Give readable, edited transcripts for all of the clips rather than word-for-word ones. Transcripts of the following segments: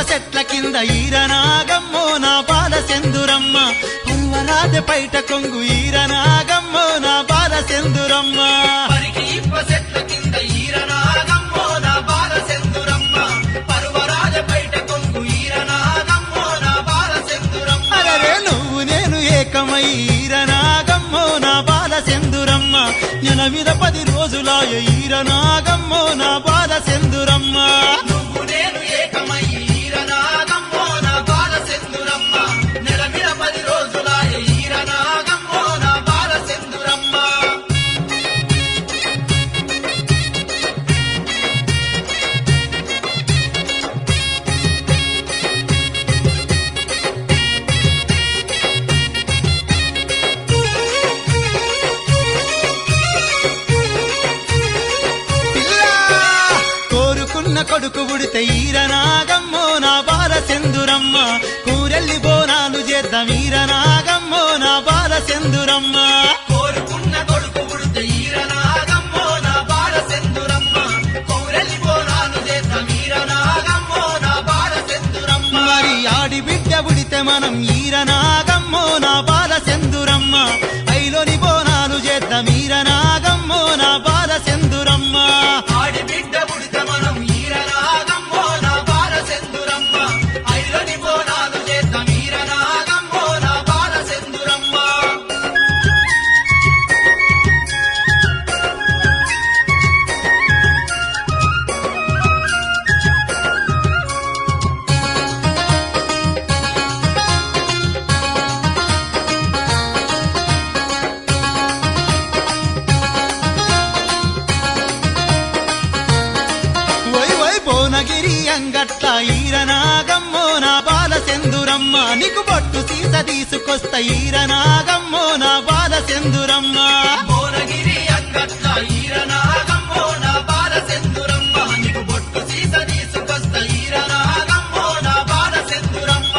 చెట్ల కింద ఈరనాగమ్మో నా బాల సెందురమ్మ పర్వరాజ పైట కొంగు ఈరనాగమ్మో నా బాల సెందురమ్మ పరికి ఇప్ప చెట్ల కింద ఈరనాగమ్మో నా బాల సెందురమ్మ పర్వరాజ బయట కొంగు ఈరనాగమ్మో నా బాల సెందురమ్మ అరే నువ్వు నేను ఏకమై ఈరనాగమ్మో నా బాల సెందురమ్మ నెల మీద 10 రోజులాయ ఈరనాగమ్మో నా బాల సెందురమ్మ నువ్వు నేను ఏకమై ఈరనాగమ్మో నా బాల సెందురమ్మ నెల మీద 10 రోజులాయ ఈరనాగమ్మో నా బాల సెందురమ్మ కొడుకు పుడితే ఈరనాగమ్మో నా బాల సెందురమ్మ కూరెల్లి బోనాలు చేద్దాం ఈరనాగమ్మో నా బాల సెందురమ్మ కోరుకున్న కొడుకు పుడితే ఈరనాగమ్మో నా బాల సెందురమ్మ కౌరెల్లి బోనాలు చేద్దాం ఈరనాగమ్మో నా బాల సెందురమ్మ మరి ఆడి బిడ్డ పుడితే మనం ఈరనాగమ్మో నా బాల సెందురమ్మ ఐలోని బోనాలు చేద్దాం ఈరనాగమ్మో నా బాల సెందురమ్మ ఆడి బిడ్డ పుడితే మనం ఈరనాగమ్మో నా బాల సెందురమ్మ ఐలోని బోనాలు చేద్దాం ఈరనాగమ్మో నా బాల సెందురమ్మ భువనగిరి అంగట్ల ఈరనాగమ్మో నా బాల సెందురమ్మ నీకు బొట్టు సీస తీసుకొస్త ఈరనాగమ్మో నా బాల సెందురమ్మ భువనగిరి అంగట్ల ఈరనాగమ్మో నా బాల సెందురమ్మ నీకు బొట్టు సీస తీసుకొస్త ఈరనాగమ్మో నా బాల సెందురమ్మ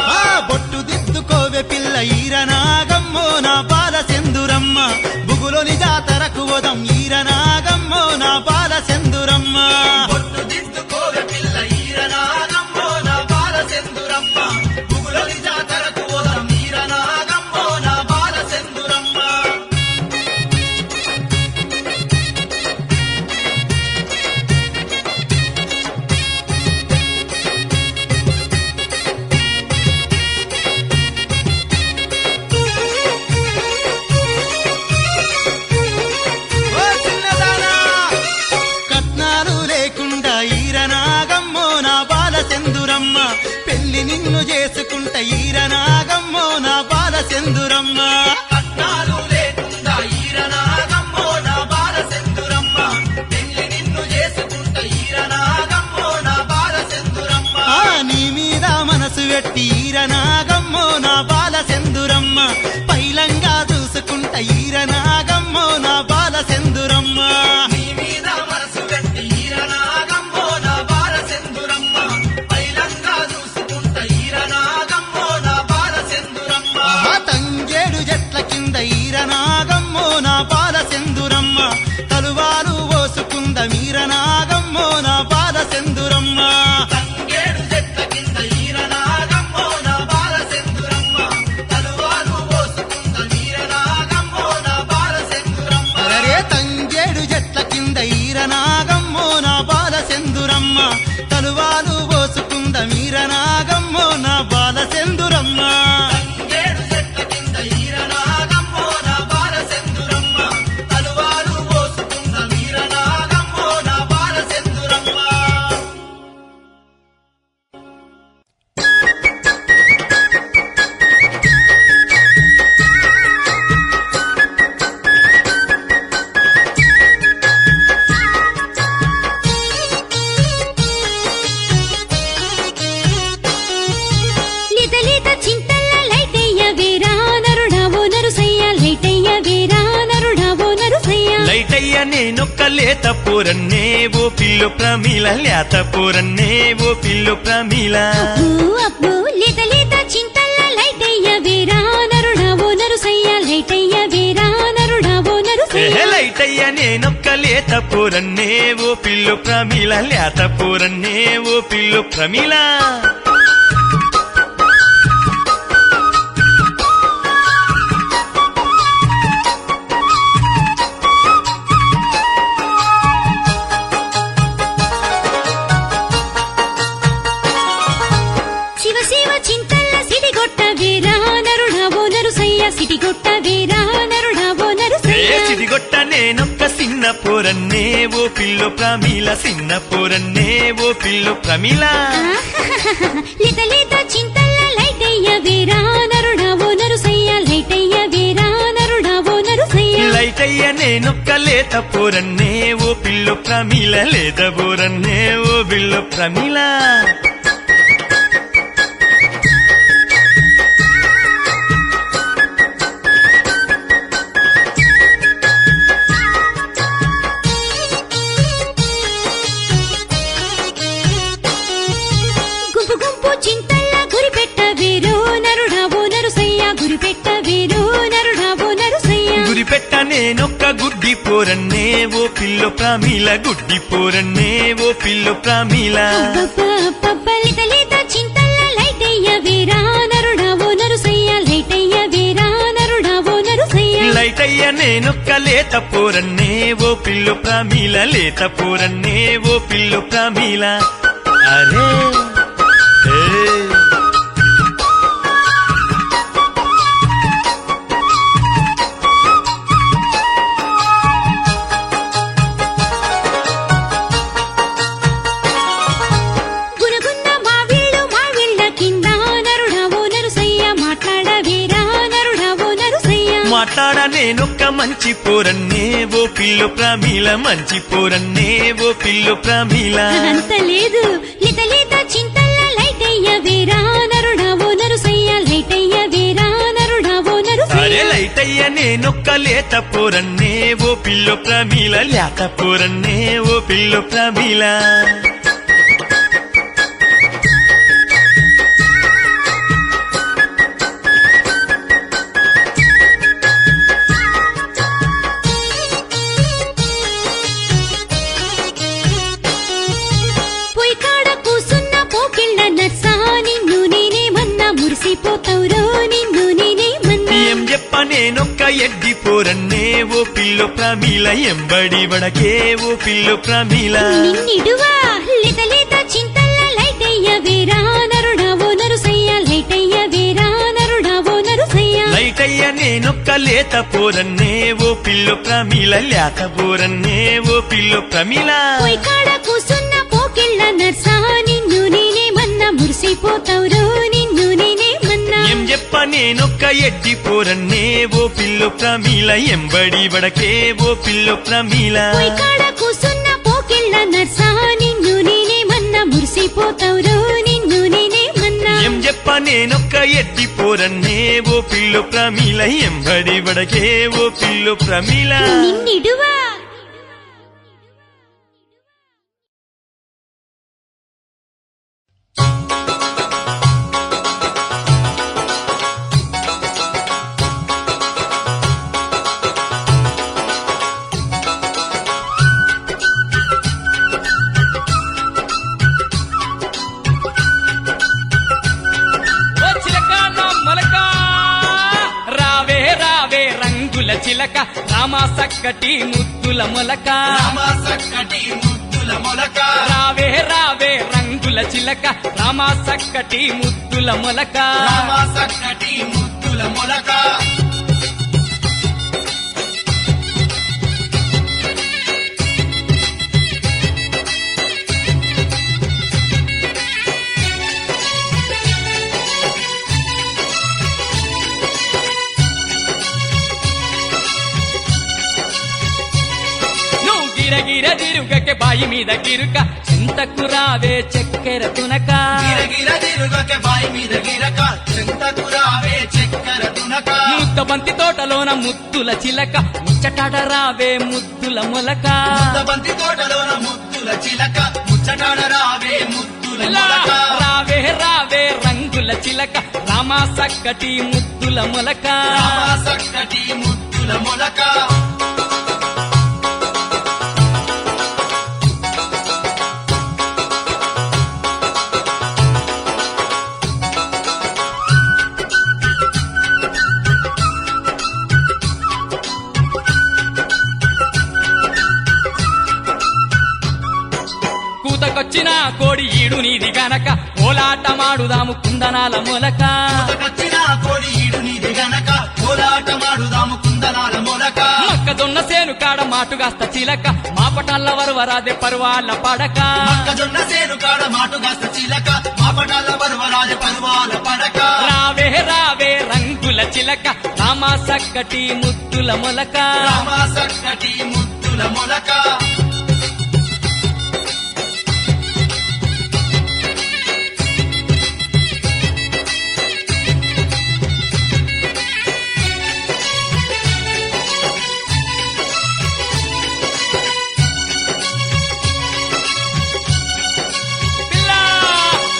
బొట్టు దిద్దుకోవే పిల్ల ఈరనాగమ్మో నా బాల సెందురమ్మ బుగులోని జాతరకు వదం ఈరనాగమ్మో నా బాల సెందురమ్మ బొట్టు దిద్దుకోవే పిల్ల ఈరనాగమ్మో నా బాల సెందురమ్మ బుగులోని జాతరకు పోదాం ఈరనాగమ్మో నా బాల సెందురమ్మ ఓ చిన్నదానా కట్నాలు లేకుండా ఈరనాగమ్మో నా బాల సెందురమ్మ పెళ్లి నిన్ను చేసుకుంట ఈరనాగమ్మో నా బాల సెందురమ్మ కట్నాలు లేకుండా ఈరనాగమ్మో నా బాల సెందురమ్మ పెళ్లి నిన్ను చేసుకుంట ఈరనాగమ్మో నా బాల సెందురమ్మ నీ మీద మనసు పెట్టి ఈరనాగమ్మో నా బాల సెందురమ్మ పైలంగా చూసుకుంట ఈరనాగమ్మో నా బాల సెందురమ్మ నీ మీద మనసు పెట్టి ఈరనాగమ్మో నా బాల సెందురమ్మ పైలంగా చూసుకుంట ఈరనాగమ్మో నా బాల సెందురమ్మ తంగేడు చెట్ల కింద ఈరనాగమ్మో నా బాల సెందురమ్మ తలువాలు పోసుకుంద ఈరనాగమ్మో నా బాల సెందురమ్మ తంగేడు చెట్ల కింద ఈరనాగమ్మో నా బాల సెందురమ్మ తలువాలు పోసుకుంద ఈరనాగమ్మో నా బాల సెందురమ్మ అరే తంగేడు చెట్ల కింద ఈరనాగమ్మో నా బాల సెందురమ్మ తలువాలు పోసుకుంద ఈరనాగమ్మో నా బాల సెందురమ్మ తంగేడు చెట్ల కింద ఈరనాగమ్మో నా బాల సెందురమ్మ తలువాలు పోసుకుంద ఈరనాగమ్మో నా బాల సెందురమ్మ లిత లిత చింతల్ల లైటయ్య వీరా నరుడావో నరుసయ్య లైటయ్య వీరా నరుడావో నరుసయ్య లైటయ్య నేనొక్క లేత పూరన్నే ఓ పిల్లు ప్రమీల లేత పూరన్నే ఓ పిల్లు ప్రమీల అబ్బో అబ్బో లిత లిత చింతల్ల లైటయ్య వీరా నరుడావో నరుసయ్య లైటయ్య వీరా నరుడావో నరుసయ్య లైటయ్య నేనొక్క లేత పూరన్నే ఓ పిల్లు ప్రమీల లేత పూరన్నే ఓ పిల్లు ప్రమీల వేరా నరుడావో నరుసయ్య సిటిగొట్ట వేరా నరుడావో నరుసయ్య సిటిగొట్ట నేనొక్క చిన్న పోరన్నే ఓ పిల్లో ప్రమీల చిన్న పోరన్నే ఓ పిల్లో ప్రమీల లేత లేత చింతల్ల లైటయ్య వేరా నరుడావో నరుసయ్య లైటయ్య వేరా నరుడావో నరుసయ్య లైటయ్య నేనొక్క లేత పోరన్నే ఓ పిల్లో ప్రమీల లేత పోరన్నే ఓ పిల్లో ప్రమీల గుంపు గుంపు చింతల్ల గురిపెట్ట వేరో నరుడావో నరుసయ్య గురిపెట్ట వేరో నరుడావో నరుసయ్య గురిపెట్ట నేనొక్క గుడ్డి పోరన్నే ఓ పిల్లో ప్రమీల గుడ్డి పోరన్నే ఓ పిల్లో ప్రమీల అబ్బబ్బబ్బబ్బ లేత లేత చింతల్ల లైటయ్య వేరా నరుడావో నరుసయ్య లైటయ్య వేరా నరుడావో నరుసయ్య లైటయ్య నేనొక్క లేత పోరన్నే ఓ పిల్లో ప్రమీల లేత పోరన్నే ఓ పిల్లో ప్రమీల అరే ఏ. గురుగున్న మావిళ్ళ కింద నరుడావో నరుసయ్య మాట్లాడ వేరా నరుడావో నరుసయ్య మాట్లాడ నేనొక్క మంచి పోరన్నే ఓ పిల్లో ప్రమీల మంచి పోరన్నే ఓ పిల్లో ప్రమీల అంత లేదు లేత లేత చింతల్ల లైటయ్య వేరా నరుడావో నరుసయ్య లైటయ్య వేరా నరుడావో అరే నరుసయ్య లైటయ్య నేనొక్క లేత పోరన్నే ఓ పిల్లో ప్రమీల లేత పోరన్నే ఓ పిల్లో ప్రమీల పొయ్యి కాడ కూసున్న పోకిళ్ళ నర్సా నిన్ను నేనేమన్నా మురిసిపోతావురో నిన్ను నేనేమన్నా ఏం చెప్ప నేనొక్క ఎడ్డి పోరన్నే ఓ పిల్లో ప్రమీల ఎంబడి వడకే ఓ పిల్లో ప్రమీల నిన్నిడువా లేత లేత చింతల్ల లైటయ్య వేరా నరుడావో నరుసయ్య లైటయ్య వేరా నరుడావో నరుసయ్య లైటయ్య నేనొక్క లేత పోరన్నే ఓ పిల్లో ప్రమీల లేత పోరన్నే ఓ పిల్లో ప్రమీల పొయ్యి కాడ కూసున్న పోకిళ్ళ నర్సా నిన్ను నేనేమన్నా మురిసిపోతావురో నిన్ను నేనేమన్నా ఏం చెప్ప నేనొక్క ఎడ్డి పోరన్నే ఓ పిల్లో ప్రమీల ఎంబడి వడకే ఓ పిల్లో ప్రమీల పొయ్యి కాడ కూసున్న పోకిళ్ళ నర్సా నిన్ను నేనేమన్నా మురిసిపోతావురో నిన్ను నేనేమన్నా ఏం చెప్ప నేనొక్క ఎడ్డి పోరన్నే ఓ పిల్లో ప్రమీల ఎంబడి వడకే ఓ పిల్లో ప్రమీల నిన్నిడువా ఓ చిలక నా మొలక రావే రావే రంగుల చిలక రామా సక్కటి ముద్దుల మొలక రామ సక్కటి ముద్దుల మొలక రావే రావే రంగుల చిలక రామా సక్కటి ముద్దుల మొలక రామ సక్కటి ముద్దుల మొలక నువ్వు గిరగిర తిరుగకే బాయి మీద గిరుక చింతకు రావే చక్కెర తునక గిరగిర తిరుగకే బాయి మీద గిరక చింతకు రావే చక్కెర తునక ముద్ద బంతి తోటలోన ముద్దుల చిలక ముచ్చటాడ రావే ముద్దుల మొలక బంతి తోటలోన ముద్దుల చిలక ముచ్చటాడ రావే ముద్దుల మొలక రావే రావే రంగుల చిలక రామా సక్కటి ముద్దుల మొలక రామ సక్కటి ముద్దుల మొలక కూతకొచ్చిన కోడి కోడి ఈడు నీది గనక కోలాటమాడుదాము కుందనాల మొలక కచ్చిన కోడి ఈడు నీది గనక కోలాటమాడుదాము కుందనాల మొలక మొక్కజొన్న సేను కాడ మాటుగాస్త చిలక మా పటాల వరవరాదే పర్వాల పడక మొక్కజొన్న సేను కాడ మాటుగాస్త చిలక మా పటాల వరవరాజ పర్వాల పడక రావే రావే రంగుల చిలక రామా సక్కటి ముద్దుల మొలక రామా సక్కటి ముద్దుల మొలక పిల్ల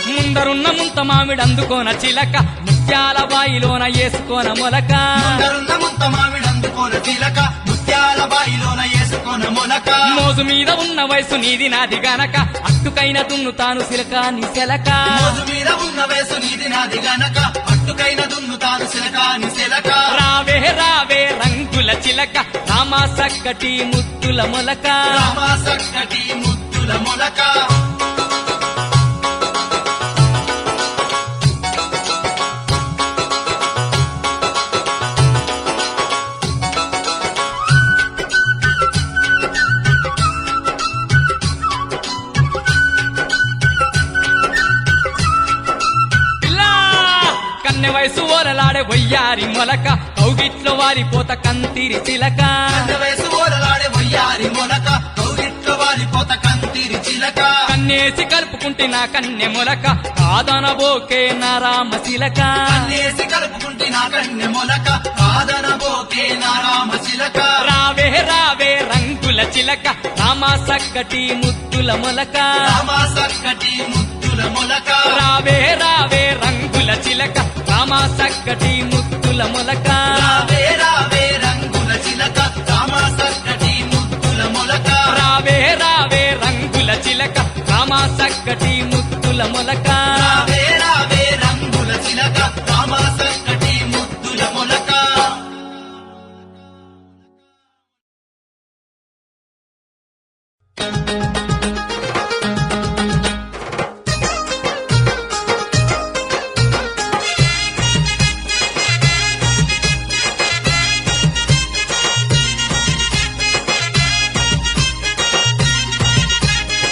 ముందరున్న ముంత మామిడి అందుకోన చిలక ముత్యాల బాయిలోన వేసుకోన మొలక ముందరున్న ముంత మామిడి అందుకోన చిలక ముత్యాల బాయిలోన వేసుకోన మొలక మోజు మీద ఉన్న వయసు నీది నాది గనక అట్టుకైన దున్నుతాను సిలక నీ సెలక మోజు మీద ఉన్న వయసు నీది నాది గనక అట్టుకైన దున్నుతాను సిలకాని సిలక రావే రావే రంగుల చిలక రామా సక్కటి ముద్దుల మొలక రామా సక్కటి ముద్దుల మొలక పిల్ల కన్నె వయసు ఓలలాడే వయ్యారి మొలక కౌగిట్లో వారిపోత కంతిరి చిలక కన్నె వయసు ఓలలాడే వయ్యారి మొలక కౌగిట్లో వాలిపోత కంతిరి చిలక కన్నేసి కలుపుకుంటే నా కన్నె మొలక కాదనబోకే నా రామ చిలక కన్నేసి కలుపుకుంటే నా కన్నె మొలక కాదనబోకే నా రామ చిలక రావే రావే రంగుల చిలక రామా సక్కటి ముద్దుల మొలక రామా సక్కటి ముద్దుల మొలక రావే రావే రంగుల చిలక రామా సక్కటి ముద్దుల మొలక రావే రావే రంగుల చిలక రామా సక్కటి ముద్దుల మొలక రావే రావే రంగుల చిలక రామా సక్కటి ముద్దుల మొలక రావే రావే రంగుల చిలక రామా సక్కటి ముద్దుల మొలక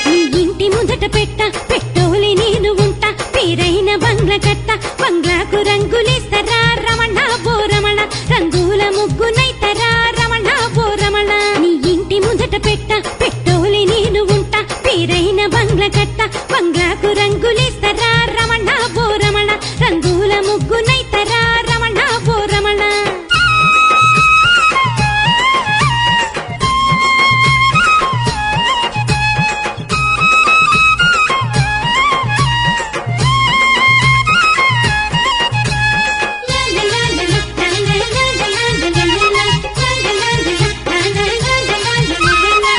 నీ ఇంటి ముందట పెట్ట పెట్టోలి నేను ఉంటా పేరైన బంగ్లా కట్ట బంగ్లాకు రంగులేస్తారా రమణ ఓ రమణ రంగుల ముగ్గునైతరా రమణ ఓ రమణ నీ ఇంటి ముందట పెట్ట పెట్టోలి నేను ఉంటా పేరైన బంగ్లా కట్ట బంగ్లాకు రంగులేస్తారా రమణ ఓ రమణ రంగుల ముగ్గునైతరా రమణ ఓ రమణ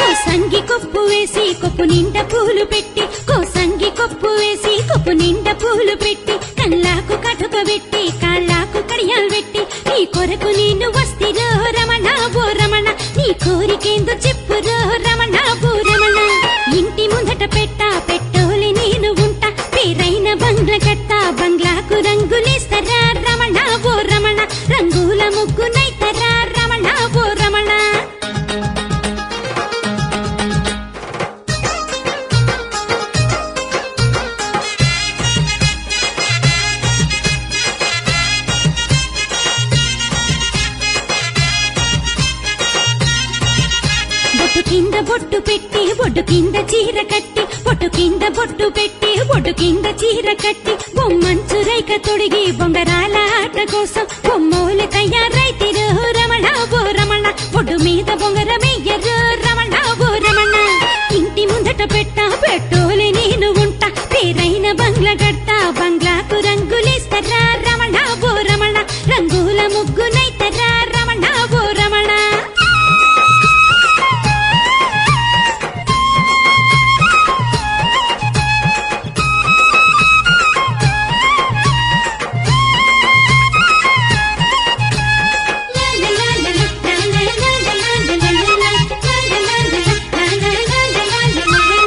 కోసంగి కొప్పు వేసి కొప్పు నిండా పూలు పెట్టి కోసంగి కొప్పు వేసి కొప్పు నిండా పూలు పెట్టి కళ్ళాకు కటుక పెట్టి కాళ్ళాకు కడియాలు పెట్టి నీ కొరకు నేను వస్తిరో రమణ ఓ రమణ నీ కోరికేందో చెప్పురో రమణ ఓ రమణ ఇంటి ముందట పెట్ట పెట్టోలి నేను ఉంటా పేరైన బంగ్లా కట్ట బంగ్లాకు రంగులేస్తారా రమణ ఓ రమణ రంగుల ముగ్గునైతరా రమణ ఓ రమణ బొట్టు కింద బొట్టు పెట్టి బొట్టు కింద చీర కట్టి బొట్టు కింద బొట్టు పెట్టి బొట్టు కింద చీర కట్టి బొమ్మంచు రైక తొడిగి బొంగరాల ఆట కోసం బొమ్మోలు తయారైతిరు రమణ ఓ రమణ బొడ్డు మీద బొంగరమెయ్యరు రమణ ఓ రమణ ఇంటి ముందట పెట్ట పెట్టోలి నేను ఉంటా పేరైన బంగ్లా కట్ట బంగ్లాకు రంగులేస్తారా రమణ ఓ రమణ రంగుల ముగ్గునైతరా రమణ ఓ రమణ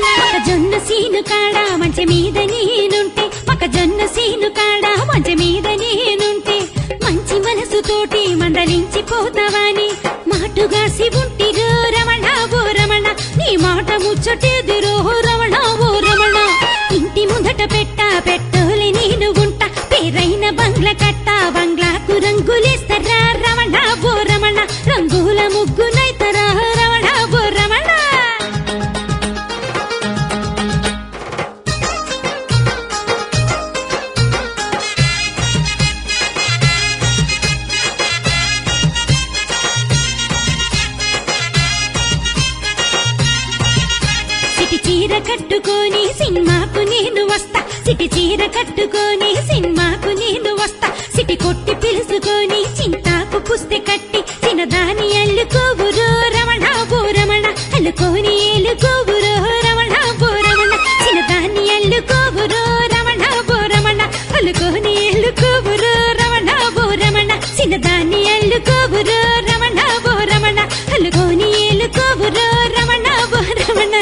మొక్కజొన్న సీను కాడ మంచి మీ కట్టుకొని సినిమాకు నేను వస్తా సిటి చీర కట్టుకొని సినిమాకు నేను వస్తా సిటి కొట్టి పిలుసుకొని చింతాకు పుస్తె కట్టి చిన్నదాని అల్లుకోవురో రమణ బో రమణ అల్లుకొని ఏలుకోవురో రమణ బో రమణ చిన్నదాని అల్లుకోవురో రమణ బో రమణ అల్లుకొని ఏలుకోవురో రమణ బో రమణ చిన్నదాని అల్లుకోవురో రమణ బో రమణ అల్లుకొని ఏలుకోవురో రమణ బో రమణ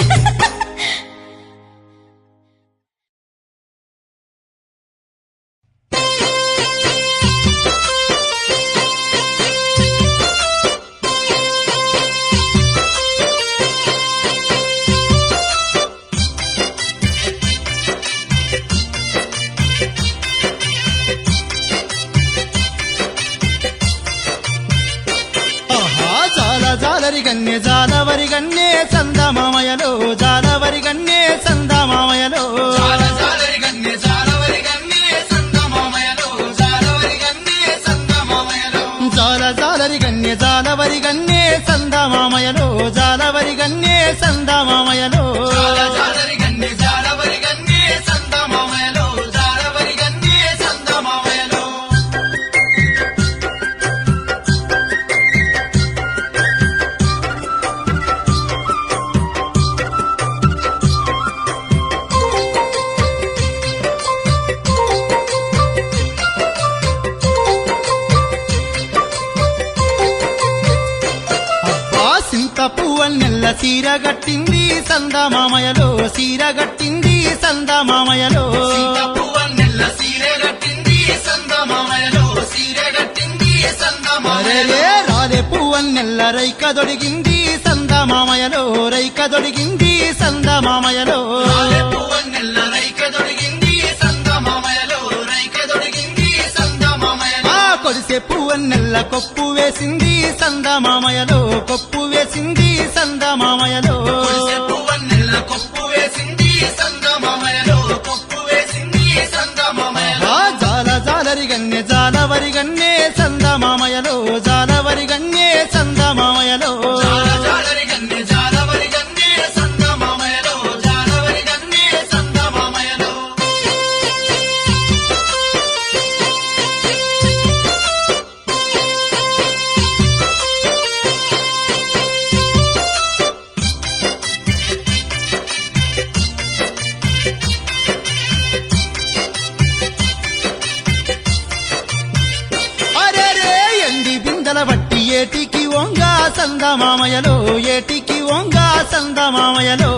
ఆహా జాలరి గన్నే జాలవరి గన్నే సందమామయలో జాలవరి గన్నే సందమామయలో జాలరి గన్నే జాలవరి గన్నే సందమామయలో జాలవరి గన్నే సందమామయలో జాలరి గన్నే జాలవరి గన్నే సందమామయలో జాలవరి గన్నే సందమామయలో జాలరి గన్నే జాలవరి గన్నే సందమామయలో జాలవరి గన్నే సందమామయలో అబ్బా సింత పువ్వన్నెల్ల సీర గట్టింది సందమామయలో సీర గట్టింది సందమామయలో పువ్వన్నెల్ల సీరె గట్టింది సందమామయలో సీరె గట్టింది సందమామయలో అరెరే రాలే పువ్వన్నెల్ల రైక దొడిగింది సందమామయలో రైక దొడిగింది సందమామయలో పువ్వన్నెల్ల రైక దొడిగింది సందమామయలో రైక దొడిగింది సందమామయలో ఆ కొడిసే పువ్వన్నెల్ల కొప్పు వేసింది సందమామయలో కొప్పు వేసింది సందమామయలో పువ్వన్నెల్ల కొప్పు వేసింది సందమామయలో కొప్పు వేసింది సందమామయలో ఆ జాలరి గన్నే జాలవరి గన్నే సందమామయలో జాలవరి గన్నే సందమామయలో జాలరి గన్నే జాలవరి గన్నే సందమామయలో జాలవరి గన్నే సందమామయలో అరెరే ఎండి బిందెల బట్టి ఏటికి వంగ సందమామయలో ఏటికి వంగ సందమామయలో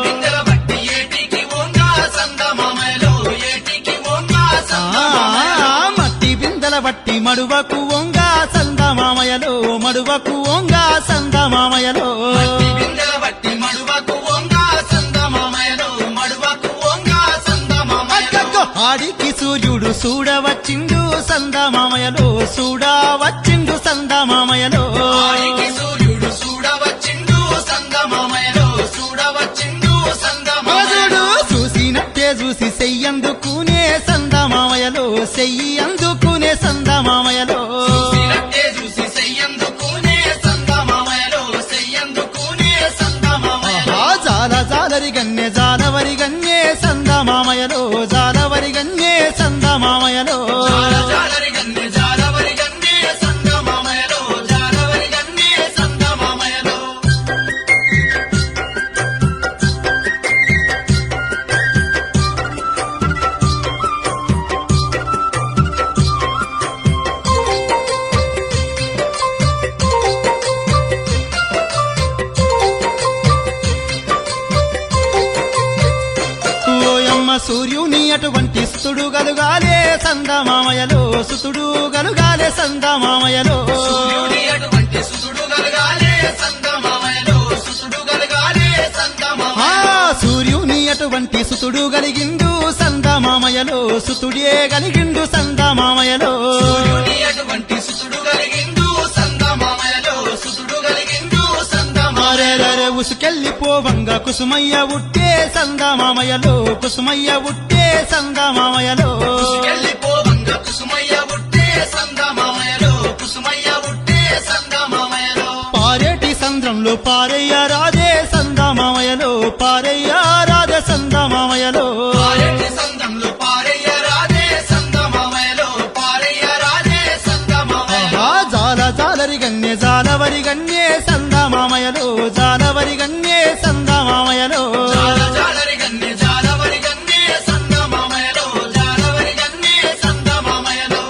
బిందెల బట్టి ఏటికి ఓంగా సందమామయలో ఏటికి ఓంగా సందమామయలో మట్టి బిందెల బట్టి మడువకు వంగ సందమామయలో మడువకు వంగ సందమామయలో బిందెల బట్టి మడువకు ఓంగా సందమామయలో మడువకు ఓంగా సందమామయలో అక్కకు ఆడికి సూర్యుడు చూడవచ్చిండు సందమామయలో చూడవచ్చిండు సందమామయలో ఆడికి సూర్యుడు చూడవచ్చిండు సందమామయలో చూడవచ్చిండు సందమామయలో మధుడు చూసినట్టే చూసి చెయ్యందుకునే సందమామయలో చెయ్యి అందుకునే సందమామయలో చూసినట్టే చూసి చెయ్యందుకునే సందమామయలో చెయ్యందుకునే సందమామయలో ఆ జాలరి గన్నే జాలవరి గన్నే సందమామయలో జాలవరి గన్నే సందమామయలో జాలరి గన్నే జాలవరి గన్నే సందమామయలో జాలవరి గన్నే సందమామయలో ఓయమ్మ సూర్యుని అటువంటి సుతుడు గలుగాలే సందమామయలో సుతుడు గలుగాలే సందమామయలో సూర్యుడి అటువంటి సుతుడు గలగాలే సందమామయలో సుతుడు గలగాలే సందమామయలో సూర్యుని అటువంటి సుతుడు గలిగిండు సందమామయలో సుతుడే గలిగిండు సందమామయలో సూర్యుని అటువంటి సుతుడు కలిగిండు సందమామయలో సుతుడు కలిగిండు సందమామయలో అరెరెరె ఉసుకెళ్ళిపోవంగా కుసుమయ్య ఉట్టే సందమామయలో కుసుమయ్య ఉట్టే సందమామయలో వెళ్ళిపోవంగ కుసుమయ్య ఉట్టే సందమామయలో కుసుమయ్య ఉట్టే సందమామయలో పారేటి సంద్రంలో పారయ్య రాదే సందమామయలో పారయ్య రాదే జాలవరి గన్నే సందమామయలో జాలరి గన్నే జాలవరి గన్నే సందమామయలో జాలవరి గన్నే సందమామయలో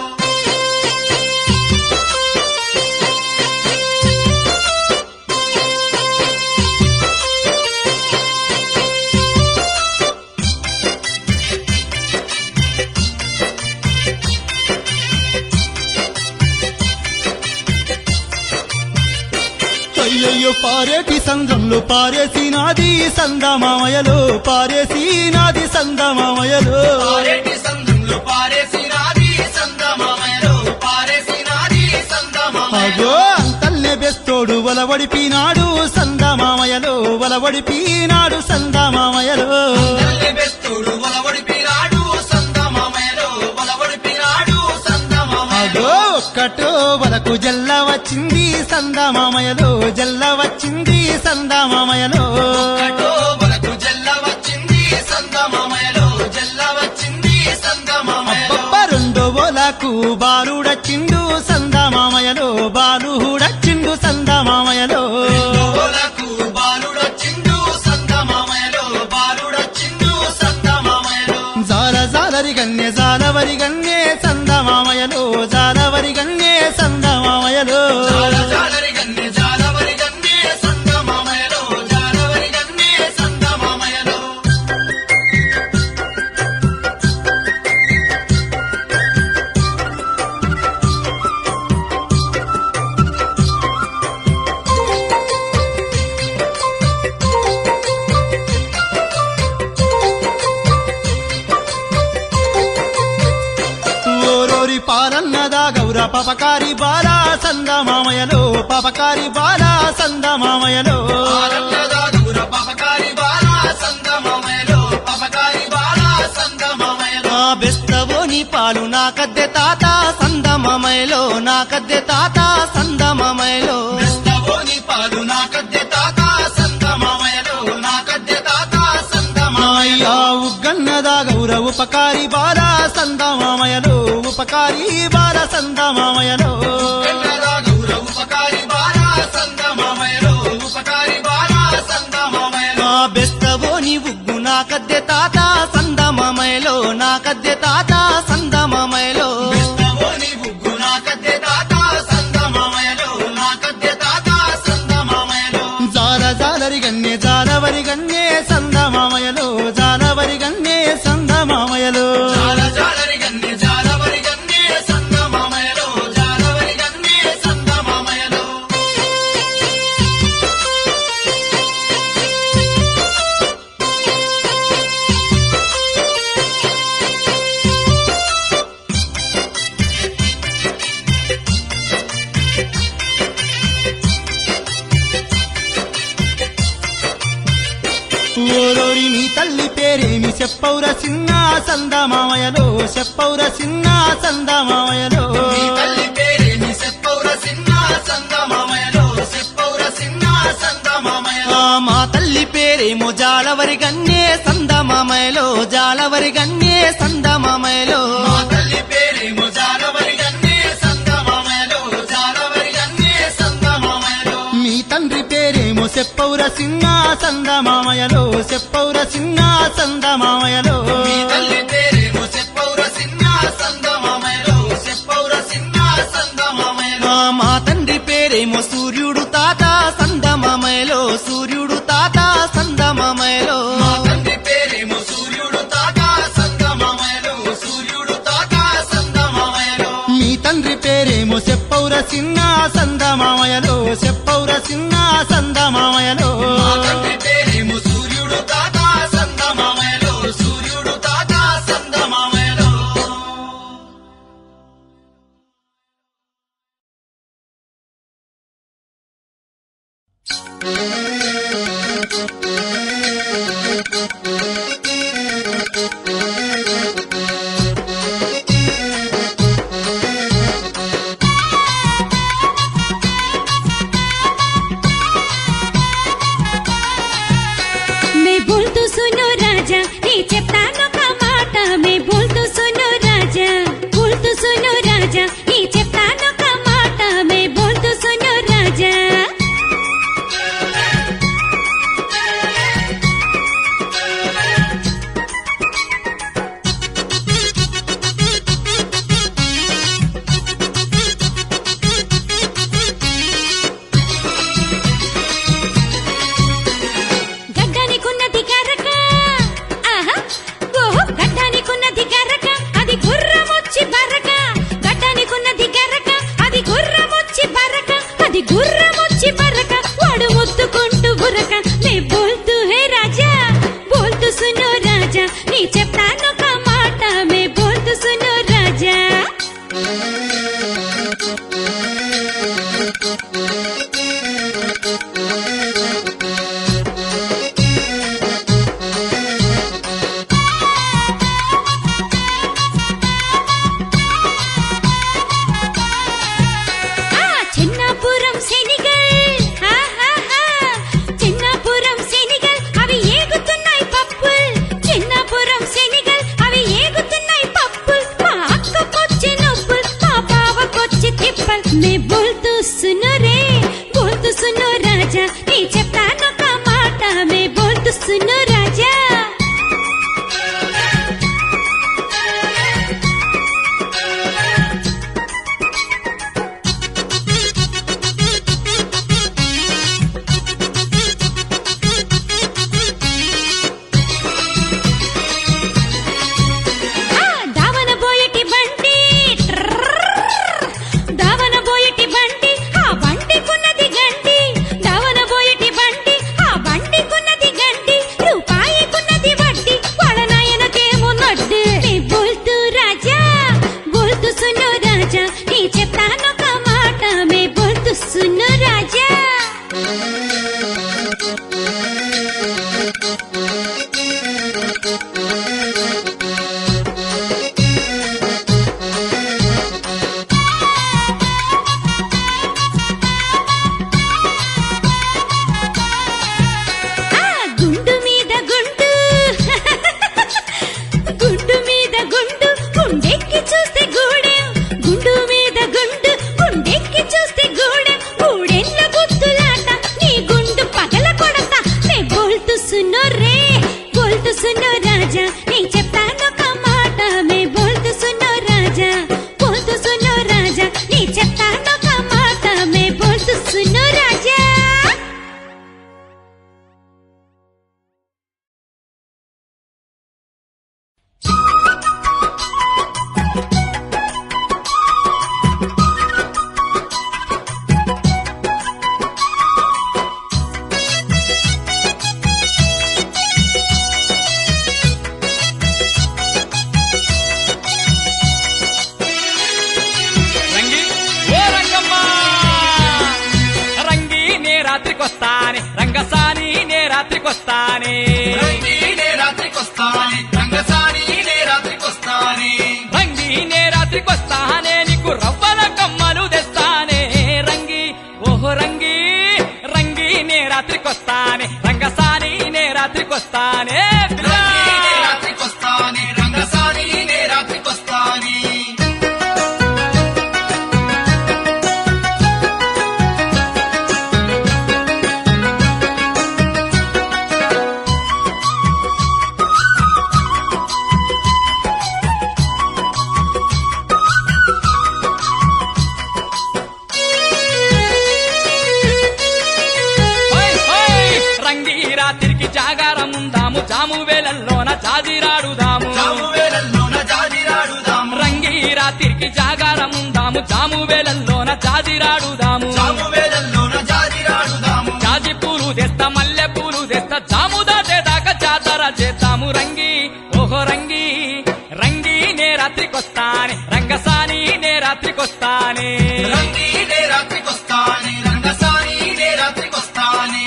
అయ్యయ్యో పారేటి సంద్రంలో పారేసినాది సందమామయలో పారేసినాది సందమామయలో పారేటి సంద్రంలో పారేసినాది సందమామయలో పారేసినాది సందమామయలో అగో అంతల్నే బెస్తోడు వలవడిపినాడు సందమామయలో వలవడిపినాడు సందమామయలో నల్లె బెస్తోడు వలవడిపినాడు సందమామయలో వలవడిపినాడు సందమామయలో అగో ఒక్కటో వలకు జల్ల వచ్చింది సందమామయలో జల్ల వచ్చింది సందమామయలో కటో వలకు జల్ల వచ్చింది సందమామయలో జల్ల వచ్చింది సందమామయలో అబ్బబ్బ రెండో వలకు బాలుడచ్చిండు సందమామయలో బాలుడచ్చిండు సందమామయలో ఓలకు బాలుడొచ్చిండు సందమామయలో బాలుడొచ్చిండు సందమామయలో జాలరి గన్నే జాలవరి గన్నే సందమామయలో జాలవరి గన్నే సందమామయలో జాలరి గన్నే జాలవరి గన్నే సందమామయలో జాలవరి గన్నే సందమామయలో ఓరోరి పాలన్నదా గౌర పపకారి బాలా సందమామయలో పపకారి బాలా సందమామయలో ఆరన్నదాదుర పపకారి బాలా సందమామయలో పపకారి బాలా సందమామయలో ఆ బెస్తవోని పాలు నా కద్దె తాత సందమామయలో నా కద్దె తాత సందమామయలో బెస్తవోని పాలు నా కద్దె తాత సందమామయలో నా కద్దె తాత సందమామయలో అయ్యా ఉగ్గన్నదా గౌర ఉపకారి బాలా సందమామయలో ఉపకారి బాల సందమామయలో కన్నదాదుర ఉపకారి బాలా సందమామయలో ఉపకారి బాలా సందమామయలో ఆ బెస్తవోని ఉగ్గు నా కద్దె తాత సందమామయలో నా కద్దె తాత సందమామయలో బెస్తవోని బుగ్గు నా కద్దె తాత సందమామయలో నా కద్దె తాత సందమామయలో జాలరి గన్నే జాలవరి గన్నే సందమామయలో జాలవరి గన్నే సందమామయలో జాలరి గన్నే జాలవరి గన్నే సందమామయలో జాలవరి గన్నే సందమామయలో ఓరోరి నీ తల్లి పేరేమి చెప్పౌర సిన్న సందమామయలో చెప్పౌర సిన్న సందమామయలో నీ తల్లి పేరేమి సెప్పౌర సిన్న సందమామయలో సెప్పౌర సిన్న సందమామయలో ఆ మా తల్లి పేరేమో జాలవరి గన్నే సందమామయలో జాలవరి గన్నే సందమామయలో మా తల్లి పేరేమో జాలవరి గన్నే సందమామయలో జాలవరి గన్నే సందమామయలో మీ తండ్రి పేరేమో చెప్పౌర సిన్న సందమామయలో చెప్పౌర సిన్న సందమామయలో మీ తల్లి పేరేమో సెప్పౌర సిన్న సందమామయలో సెప్పౌర సిన్న సందమామయలో ఆ మా తండ్రి పేరేమో సూర్యుడు తాత సందమామయలో సూర్యుడు తాత సందమామయలో మా తండ్రి పేరేమో సూర్యుడు తాత సందమామయలో సూర్యుడు తాత సందమామయలో మీ తండ్రి పేరేమో చెప్పౌర సిన్న సందమామయలో చెప్పౌర సిన్న సందమామయలో మా తండ్రి పేరేమో సూర్యుడు తాత సందమామయలో సూర్యుడు తాత సందమామయలో రాత్రికొస్తానే రంగి నే రాత్రికొస్తానే రంగసాని నే రాత్రికొస్తానే రంగి నే రాత్రికొస్తానే నీకు రవ్వల కమ్మలు తెస్తానే రంగి ఓహో రంగి రంగి నే రాత్రికొస్తానే రంగసాని నే రాత్రికొస్తానే పిల్ల. రంగి నే రాత్రికొస్తానే రంగసాని నే రాత్రికొస్తానే హోయ్ హోయ్ రంగి రాత్రికి జాగారం ఉందాము జాము వేళల్లోన జాజిరాడుదాము జాము వేళల్లోన జాజిరాడుదాము రంగి రాత్రికి జాగారం ఉందాము జాము వేళల్లోన జాజిరాడుదాము జాము వేళల్లోన జాజిరాడుదాము జాజి పూలు తెస్తా మల్లె పూలు తెస్తా జాము దాటేదాకా జాతర చేద్దాము రంగి ఓహో రంగి రంగి నే రాత్రికొస్తానే రంగసాని నే రాత్రికొస్తానే రంగి నే రాత్రికొస్తానే రంగసాని నే రాత్రికొస్తానే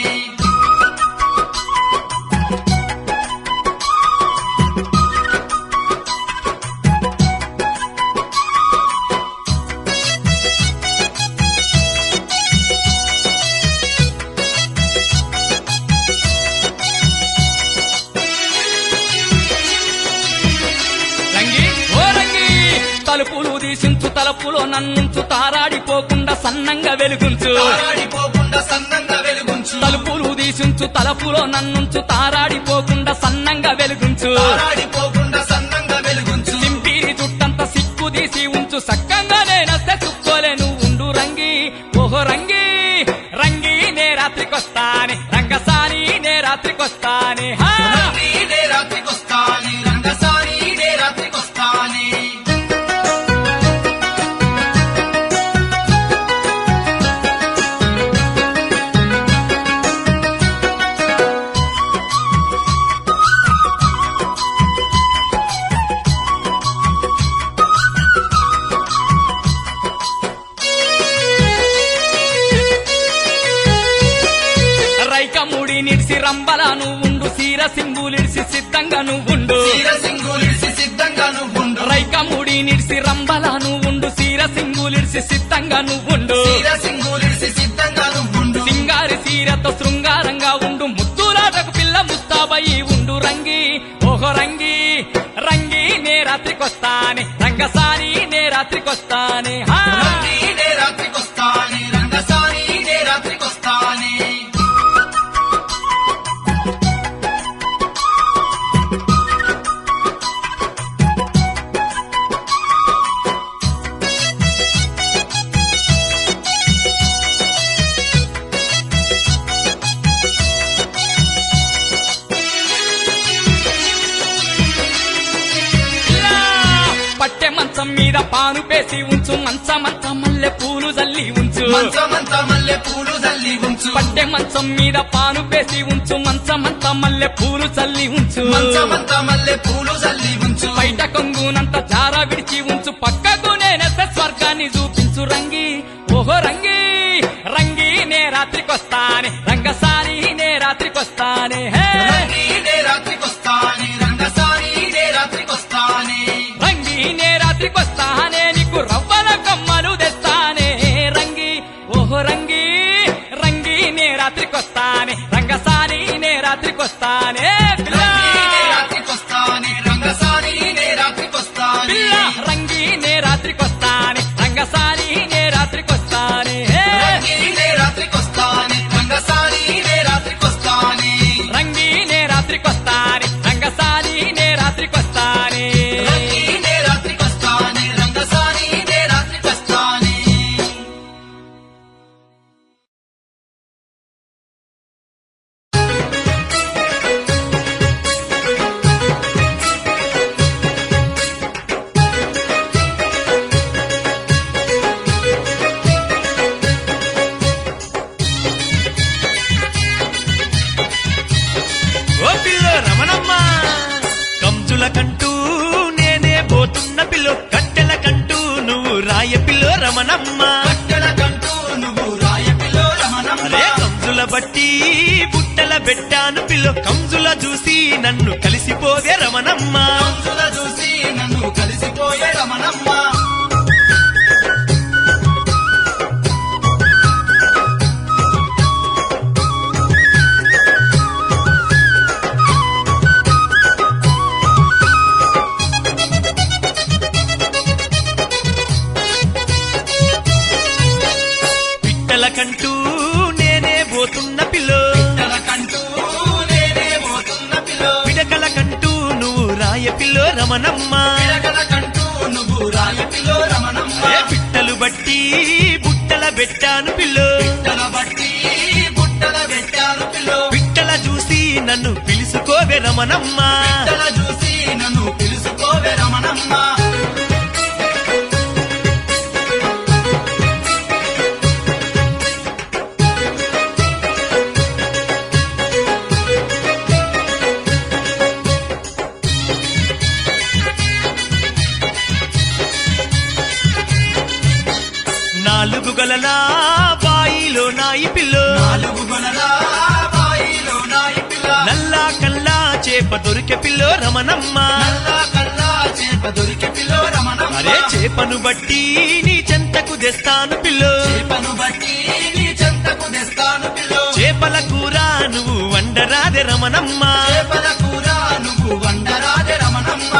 రంగి ఓ రంగి తలుపులు తీసించు తలుపులో నన్నుంచు తారాడిపోకుండా సన్నంగా వెలుగుంచు తారాడిపోకుండా సన్నంగా వెలుగుంచు తలుపులు తీసించు తలుపులో నన్నుంచు తారాడిపోకుండా సన్నంగా వెలుగుంచు తారాడిపోకుండా సన్నంగా వెలుగుంచు సింపిరి చుట్టంత సిక్కు తీసి ఉంచు సక్కంగా నేనొస్తే చుక్కోలేను ఉండు రంగి ఓహో రంగి రంగి నే రాత్రికొస్తానే రంగసాని నే రాత్రికొస్తానే హా రంగి నే రాత్రికొస్తానే రంగసాని నే రాత్రికొస్తానే రైక ముడి నిడిసి రంబల నువ్వుండు సీర సింగులిడిసి సిద్ధంగా నువ్వుండు తీర సింగులిసి సిద్ధంగా నువ్వుండు రైక ముడి నిడిసి రంబల నువ్వుండు సీర సింగులిడిసి సిద్ధంగా నువ్వుండు తీర సింగులిసి సిద్ధంగా నువ్వుండు సింగారి సీరతో శృంగారంగా ఉండు ముద్దులాటకు పిల్ల ముస్తాబయి ఉండు రంగి ఓహో రంగి రంగి నే రాత్రికొస్తానే రంగసాని నే రాత్రికొస్తానే హా రంగి నే రాత్రికొస్తానే రంగసాని నే రాత్రికొస్తానే ఇలా పట్టె మంచం మీద పాను పేసి ఉంచు మంచమంత మల్లె పూలు జల్లి ఉంచు మంచమంతా మల్లె పూలు జల్లి ఉంచు పట్టె మంచం మీద పాను పేసి ఉంచు మంచమంత మల్లె పూలు చల్లి ఉంచు మంచమంతా మల్లె పూలు జల్లి ఉంచు బయట కొంగునంత జార విడిచి ఉంచు పక్కకు నేనెస్తే స్వర్గాన్ని చూపించు రంగి ఓహో రంగి రంగి నే రాత్రికొస్తానే రంగసాని నే రాత్రికొస్తానే హే రంగి నే రాత్రికొస్తానే రంగసాని నే రాత్రికొస్తానే రంగి నే రాత్రికొస్తానే నీకు రవ్వల కమ్మలు తెస్తానే రంగి ఓహో రంగి రంగి నే రాత్రికొస్తానే రంగసాని నే రాత్రికొస్తానే పిల్ల రంగి నే రాత్రికొస్తానే రంగసాని నే రాత్రికొస్తానే పిల్ల రంగి నే రాత్రికొస్తానే రంగసాని నే రాత్రికొస్తానే హే రంగి నే రాత్రికొస్తానే రంగసాని నే రాత్రికొస్తానే రంగి నే రాత్రికొస్తానే రంగసాని నే రాత్రికొస్తానే రంగి నే రాత్రికొస్తానే రంగసాని నే రాత్రికొస్తానే ఓ పిల్లో రమణమ్మ కంజుల కంటూ నేనే పోతున్న పిల్లో కట్టెల కంటూ నువ్వు రాయ పిల్లో రమణమ్మ కట్టెల కంటూ నువ్వు రాయపిలో రమణమ్మ అరే కంజుల బట్టి బుట్టల పెట్టాను పిల్లో కంజుల చూసి నన్ను కలిసిపోవే రమణమ్మ కంసుల చూసి నన్ను కలిసిపోయే రమణమ్మ పిట్టలకంటూ నేనే పోతున్న పిల్లో తనకంటూ నేనే పోతున్న పిల్లో పిడకలకంటూ నువ్వు రాయ పిల్లో రమణమ్మ పిడకలకంటూ నువ్వు రాయ పిల్లో రమణమ్మ ఏ పిట్టలు బట్టి బుట్టల పెట్టాను పిల్లో తన బట్టి బుట్టల పెట్టాను పిల్లో పిట్టల చూసి నన్ను పిలుసుకోవే రమణమ్మ తన చూసి నన్ను పిలుసుకోవే రమణమ్మ నాలుగు గలలా బాయిలో నాయి పిల్లో నాలుగు గొలలా బాయిలో నాయి పిల్ల నల్లా కల్లా చేప దొరికే పిల్లో రమణమ్మ నల్లా కల్లా చేప దొరికే పిల్లో రమణమ్మ అరే చేపను బట్టి నీ చెంతకు తెస్తాను పిల్లో చేపను బట్టి నీ చెంతకు తెస్తాను పిల్లో చేపల కూర నువ్వు వండరాదే రమణమ్మ చేపల కూర నువ్వు వండరాదే రమణమ్మ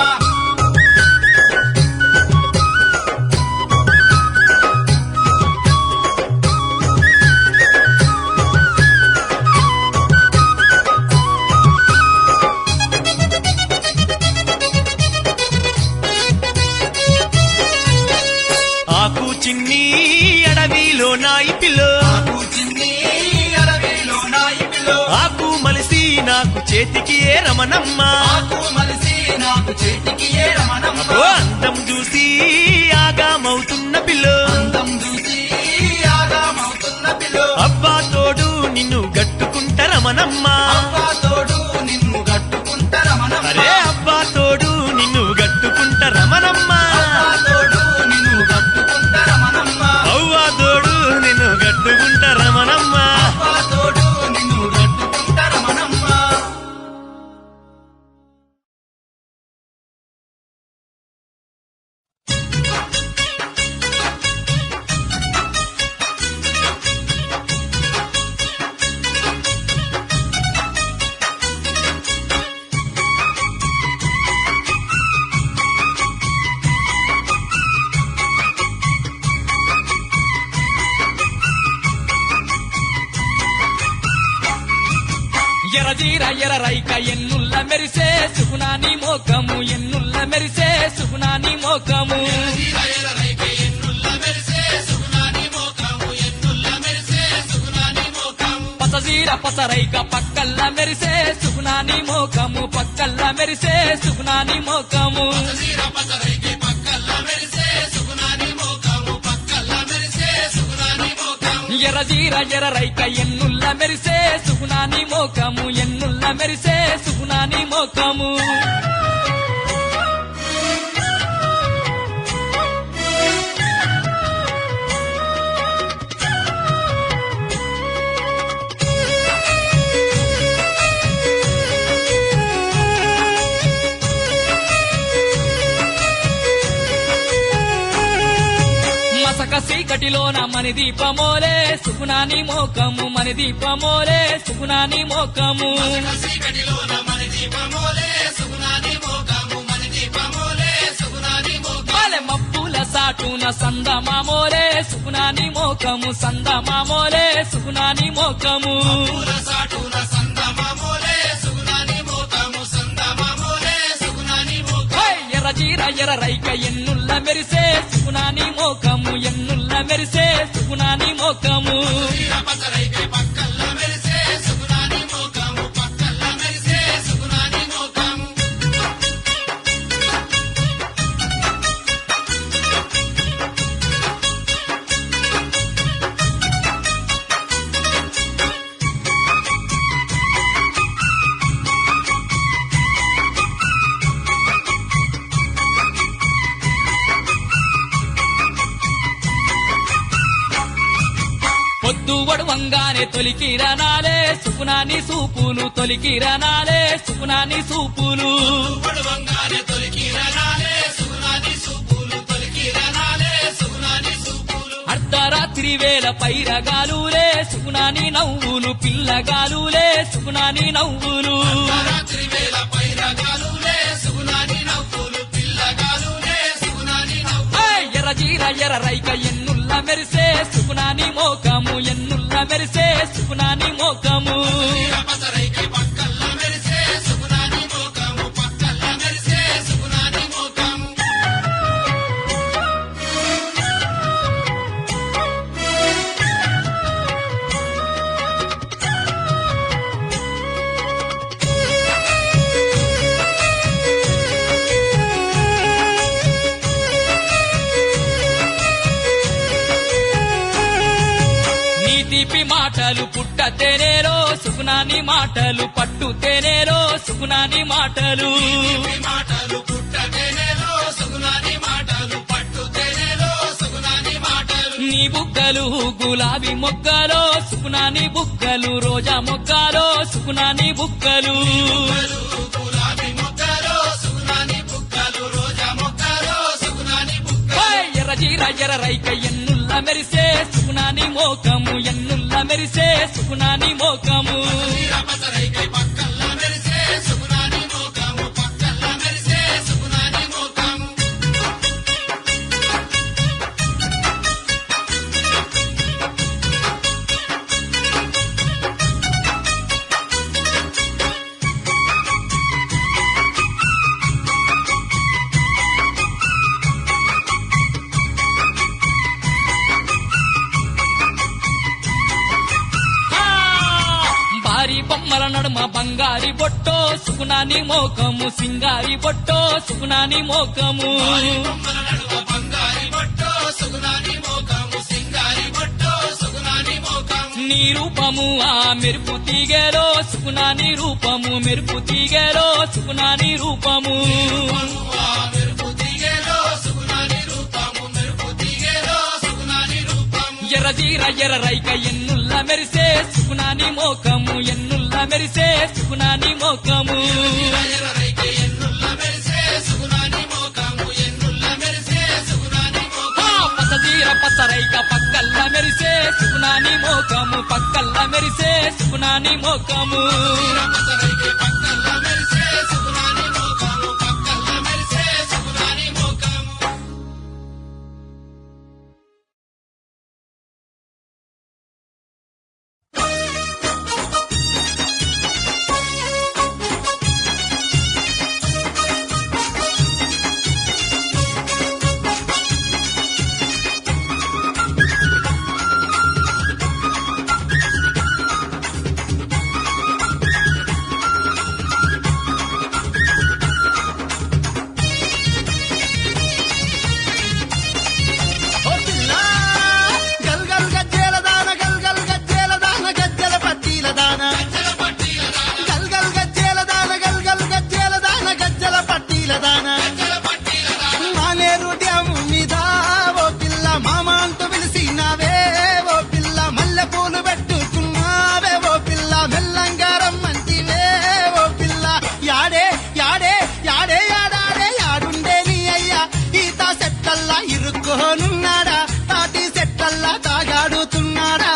ఆకు చిన్ని అడవిలో నాయి పిల్లో ఆకు చిన్ని అడవిలో నాయి పిల్లో ఆకు మలిసి నాకు చేతికి ఏ రమణమ్మ ఆకు మలిసి నాకు చేతికి ఏ రమణమ్మ అబ్బో అందం చూసి ఆగామవుతున్న పిల్లో అందం చూసి ఆగామవుతున్న పిల్లో అబ్బా తోడు నిన్ను గట్టుకుంట రమణమ్మ అబ్బా తోడు నిన్ను గట్టుకుంట రమణమ్మ అరే అబ్బా తోడు నిన్ను గట్టుకుంట రమణమ్మ అబ్బా తోడు నిన్ను గట్టుకుంట రమణమ్మ అవ్వా తోడు నిన్ను గట్టుకుంట రమణమ్మ అబ్బా తోడు నిన్ను గట్టుకుంట రమణమ్మ ఎరజీర ఎర్రైక ఎన్నుల్ల మెరిసే సుగుణాని మోకము ఎన్నుల్ల మెరిసే సుగుణాని మోకము పసజీర పసరైక పక్కల్ల మెరిసే సుగుణాని మోకము పక్కల్ల మెరిసే సుగుణాని మోకము ఎరజీర ఎర్రైక ఎన్నుల్ల మెరిసే సుగుణాని మోకము ఎన్నుల్ల మెరిసే సుగుణాని మోకము మసక సీకటిలోన మని దీపమోలే సుగుణాని మోకము మని దీపమోలే సుగుణాని మోకము బాలె మప్పుల సాటున సందమామోలే సుగుణాని మోకము సందమామోలే సుగుణాని మోకము ఎర్రజీర ఎర్రైక ఎన్నుల్ల మెరిసే సుగుణాని మోకము ఎన్నుల్ల మెరిసే సుగుణాని మోకము పొద్దు వడవంగానే తొలికి రనాలే సుకునాని సూపులు తొలికి రనాలే సుకునాని సూపులు పడువంగానే తొలికి రనాలే సుగుణాని సూపులు తొలికి రనాలే సుగుణాని సూపులు అర్ధరాత్రి వేళ పైరగాలులే సుకునాని నవ్వులు పిల్లగాలులే సుకునాని నవ్వులు రాత్రి వేళ పైరగాలులే సుగుణాని నవ్వులు పిల్లగాలులే సుగుణాని నవ్వులు ఎర్రజీర ఎర్ర రైక ఎన్నుల్ల మెరిసే సుకునాని మోకము ఎన్నుల్ల మెరిసే సుకునాని మోకము పసరైకి పక్కల్లా మెరిసే సుగుణాని మోకము పక్కల్లా మెరిసే సుగుణాని మోకము నీ తీపి మాటలు పుట్టతేనేరో సుకునాని మాటలు పట్టుతేనేరో సుకునాని మాటలు ఈ మాటలు పుట్టతేనేలో సుగుణాని మాటలు పట్టుతేనేలో సుగుణాని మాటలు నీ బుగ్గలు గులాబీ మొగ్గలో సుకునాని బుగ్గలు రోజా మొగ్గలో సుకునాని బుగ్గలు గులాబీ మొక్కలో సుగుణాని బుక్కలు రోజా మొక్కలో సుగుణాని బుక్క ఎర్రజీర ఎర్ర రైక ఎన్నుల్ల మెరిసే సుకునాని మోకము ఎన్నుల్ల మెరిసే సుకునాని మోకము పసరైకి పక్కల్లా మెరిసే సుగుణాని మోకము పక్కల్లా మెరిసే సుగుణాని మోకము భారీ బొమ్మల నడుమ బంగారి బొట్టో సుకునాని మోకము సింగారి బొట్టో సుకునాని మోకము బొమ్మల నడుమ బంగారి బొట్టో సుగుణాని మోకము సింగారి బొట్టో సుగుణాని మోకము నీ రూపము ఆ మెరుపు తీగేలో సుకునాని రూపము మెరుపు తీగేలో సుకునాని రూపము మెరుపు తీగేలో సుగుణాని రూపము మెరుపు తీగేలో సుగుణాని రూపము ఎర్రజీర ఎర్ర రైక ఎన్నుల్ల మెరిసే సుకునాని మోకము ఎన్నుల్ల మెరిసే సుకునాని మోకము ఎర్రరైకి ఎన్నుల్ల మెరిసే సుగుణాని మోకము ఎన్నుల్ల మెరిసే సుగుణాని మోకము పసజీర పసరైక పక్కల్ల మెరిసే సుకునాని మోకము పక్కల్ల మెరిసే సుకునాని మోకము పసరైకి పక్కల్లా మెరిసే సుగుణాని మోకము పక్కల్లా మెరిసే సుగుణాని మోకము ఓ పిల్ల గల్ గల్ గజ్జేల దాన గల్ గల్ గజ్జేల దాన గజ్జల పట్టీల దాన గల్ గల్ గజ్జేల దాన గల్ గల్ గజ్జేల దాన గజ్జల పట్టీల దాన మానేరు డ్యాము మీద ఓ పిల్ల మామ అంటూ పిలిచినావే ఓ పిల్ల మల్లె పూలు పెట్టుకున్నావే ఓ పిల్ల మెల్లంగా రమ్మంటివే ఓ పిల్ల యాడే యాడే యాడే యాడాడే యాడుండే నీ అయ్యా ఈత సెట్టల్లా ఇరుక్కోనున్నాడా తాటి సెట్టల్లా తాగాడుతున్నాడా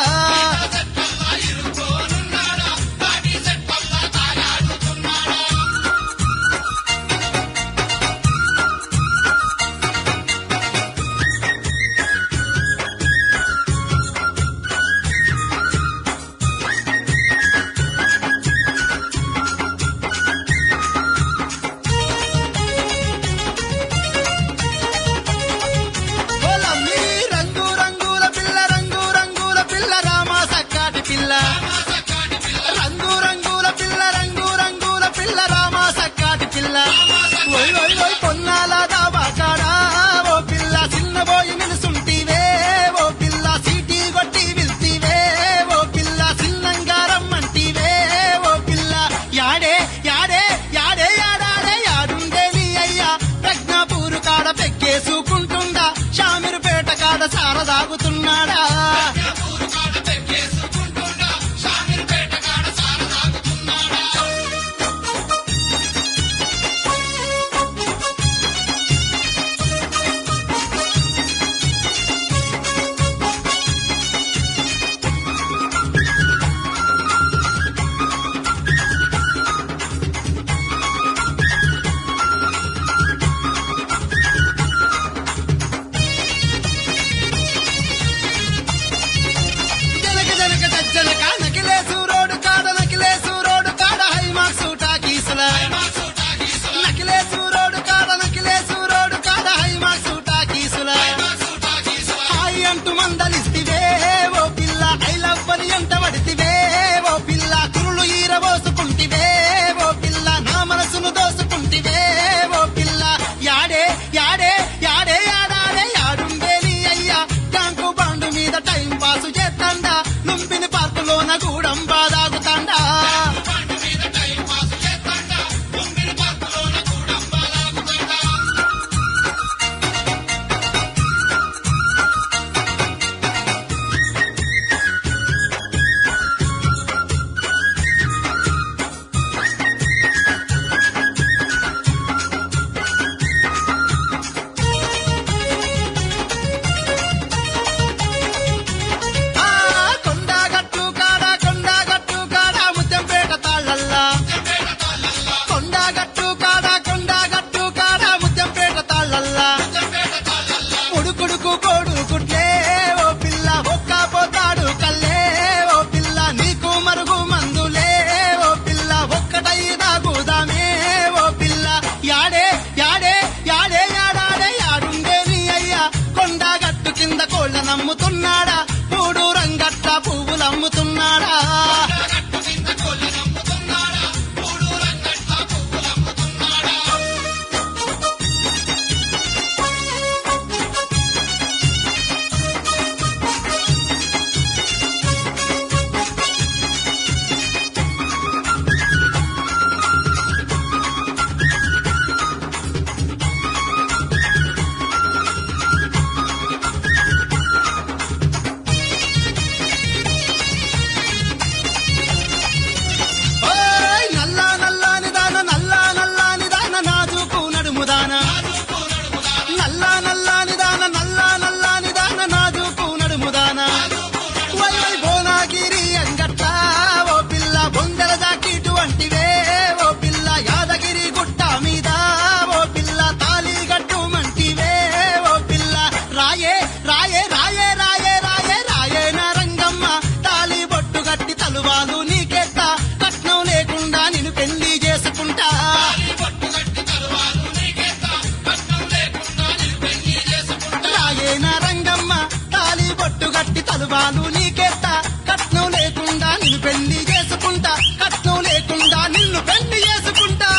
శాలువాలు నీకేస్తా కట్నం లేకుండా నిన్ను పెళ్లి చేసుకుంటా కట్నం లేకుండా నిన్ను పెళ్లి చేసుకుంటా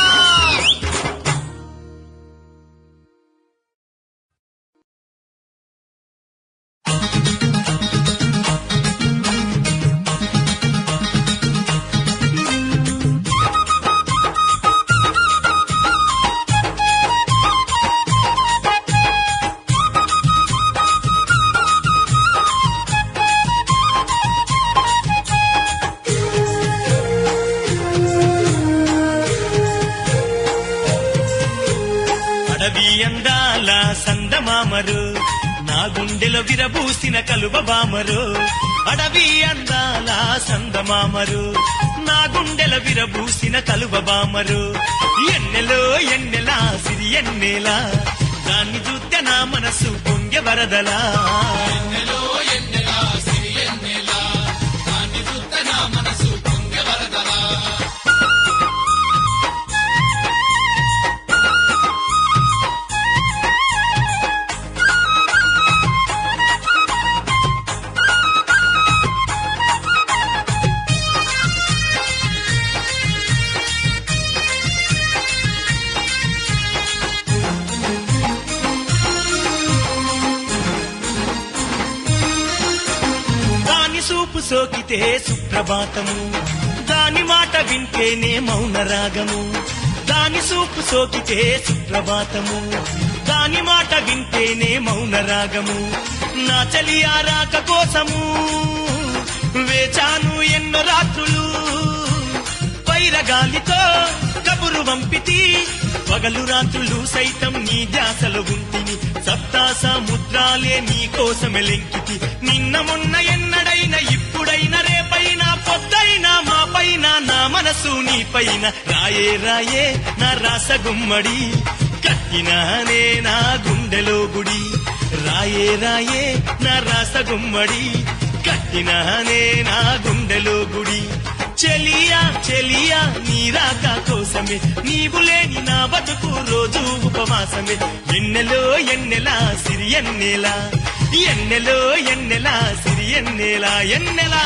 అడవి అందాల సందమామరు నా గుండెలో విరబూసిన కలువ బామరు అడవి అందాల సందమామరు నా గుండెల విరబూసిన కలువ బామరు ఎన్నెలో ఎన్నెలా సిరి ఎన్నెలా దాన్ని చూస్తే నా మనసు పొంగె వరదలా చూపు సోకితే సుప్రభాతము దాని మాట వింటేనే మౌన రాగము దాని చూపు సోకితే సుప్రభాతము దాని మాట వింటేనే మౌన రాగము నా చలి ఆరాక కోసము వేచాను ఎన్నో రాత్రులు వైరగాలితో కబురు వంపితి పగలు రాత్రులు సైతం నీ ధ్యాసలో ఉంటిని సప్తా సముద్రాలే నీ కోసమే లెంకితి నిన్న మొన్న ఎన్నడైనా ఇప్పుడైనా రేపైనా పొద్దైనా మా పైన నా మనసు నీ పైన రాయే రాయే నా రాసగుమ్మడి కట్టినానే నా గుండెలో గుడి రాయే రాయే నా రాసగుమ్మడి కట్టినానే నా గుండెలో గుడి చెలియా చెలియా నీ రాక కోసమే నీవు లేని నా బతుకు రోజు ఉపవాసమే ఎన్నెలో ఎన్నెలా సిరి ఎన్నెలా ఎన్నెలో ఎన్నెలా సిరి ఎన్నెలా ఎన్నెలా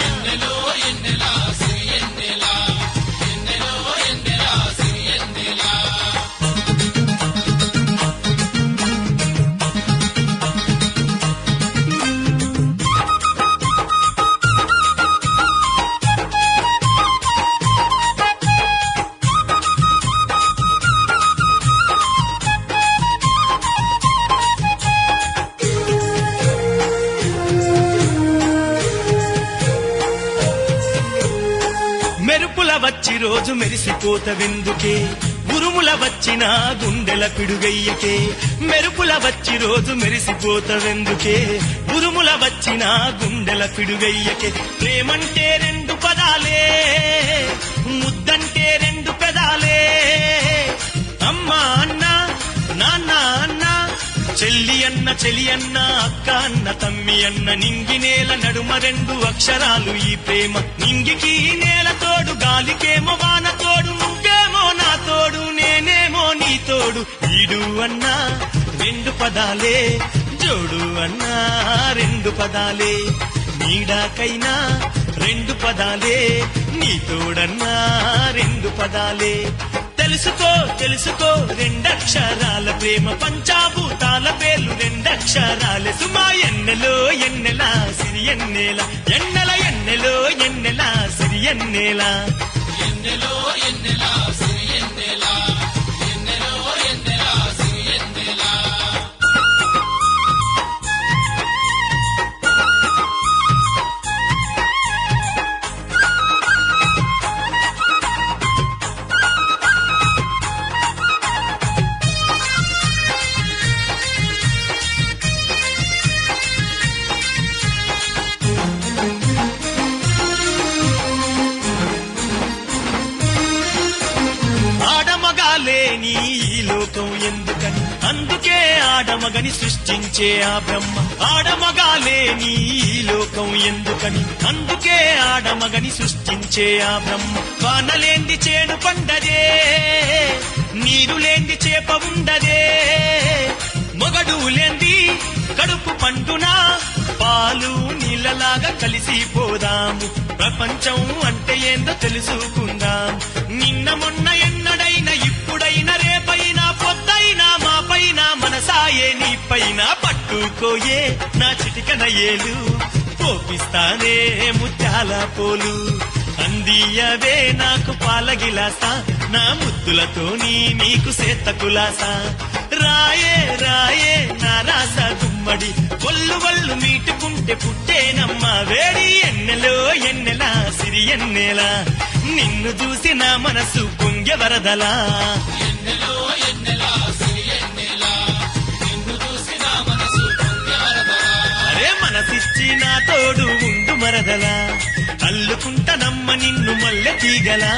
మెరుపుల వచ్చి రోజు మెరిసిపోతవెందుకే ఉరుముల వచ్చిన గుండెల పిడుగయ్యకే మెరుపుల వచ్చి రోజు మెరిసిపోతవెందుకే ఉరుముల వచ్చిన గుండెల పిడుగయ్యకే ప్రేమంటే రెండు పదాలే ముద్దంటే రెండు పెదాలే అమ్మా అన్న నాన్న అన్న చెల్లి అన్న చెలి అన్న అక్క అన్న తమ్మి అన్న నింగి నేల నడుమ రెండు అక్షరాలు ఈ ప్రేమ నింగికి నేల తోడు గాలికేమో వాన తోడు నువ్వేమో నా తోడు నేనేమో నీ తోడు ఈడు అన్నా రెండు పదాలే జోడు అన్నా రెండు పదాలే నీడాకైనా రెండు పదాలే నీ తోడన్నా రెండు పదాలే తెలుసుకో తెలుసుకో రెండక్షరాల ప్రేమ పంచాభూతాల పేర్లు రెండక్షరాలే సుమా ఎన్నెలో ఎన్నెలా సిరి ఎన్నెలా ఎన్నెల ఎన్నెలో ఎన్నెలా సిరి ఎన్నెలా ఎన్నెలో ఎన్నెలా సిరి ఎన్నెలా ఎన్నెలో ఎన్నెలా సిరి ఎన్నెలా లేని ఈ లోకం ఎందుకని అందుకే ఆడమగని సృష్టించే ఆ బ్రహ్మ ఆడమగాలేని ఈ లోకం ఎందుకని అందుకే ఆడమగని సృష్టించే ఆ బ్రహ్మ వానలేంది చేను పండదే నీరు లేంది చేప ఉండదే మొగడు లేంది కడుపు పండునా పాలు నీళ్ళలాగా కలిసిపోదాము ప్రపంచం అంటే ఏందో తెలుసుకుందాం నిన్న మొన్న ఎన్నడైనా ఇప్పుడైనా రేపైనా పొద్దైనా మా పైన మనసాయే నీ పైన పట్టుకోయే నా చిటికన ఏలు పోపిస్తానే ముత్యాల పోలు అందియవే నాకు పాల గిలాస నా ముద్దులతోని నీకు సేత కులాస రాయే రాయే నా రాస గుమ్మడి ఒళ్ళు ఒళ్ళు మీటుకుంటే పుట్టేనమ్మ వేడి ఎన్నెలో ఎన్నెలా సిరి ఎన్నెలా నిన్ను చూసి నా మనసు పొంగె వరదలా అరే మనసిచ్చి నా తోడు ఉండు మరదలా అల్లుకుంటనమ్మ నిన్ను మల్లె తీగలా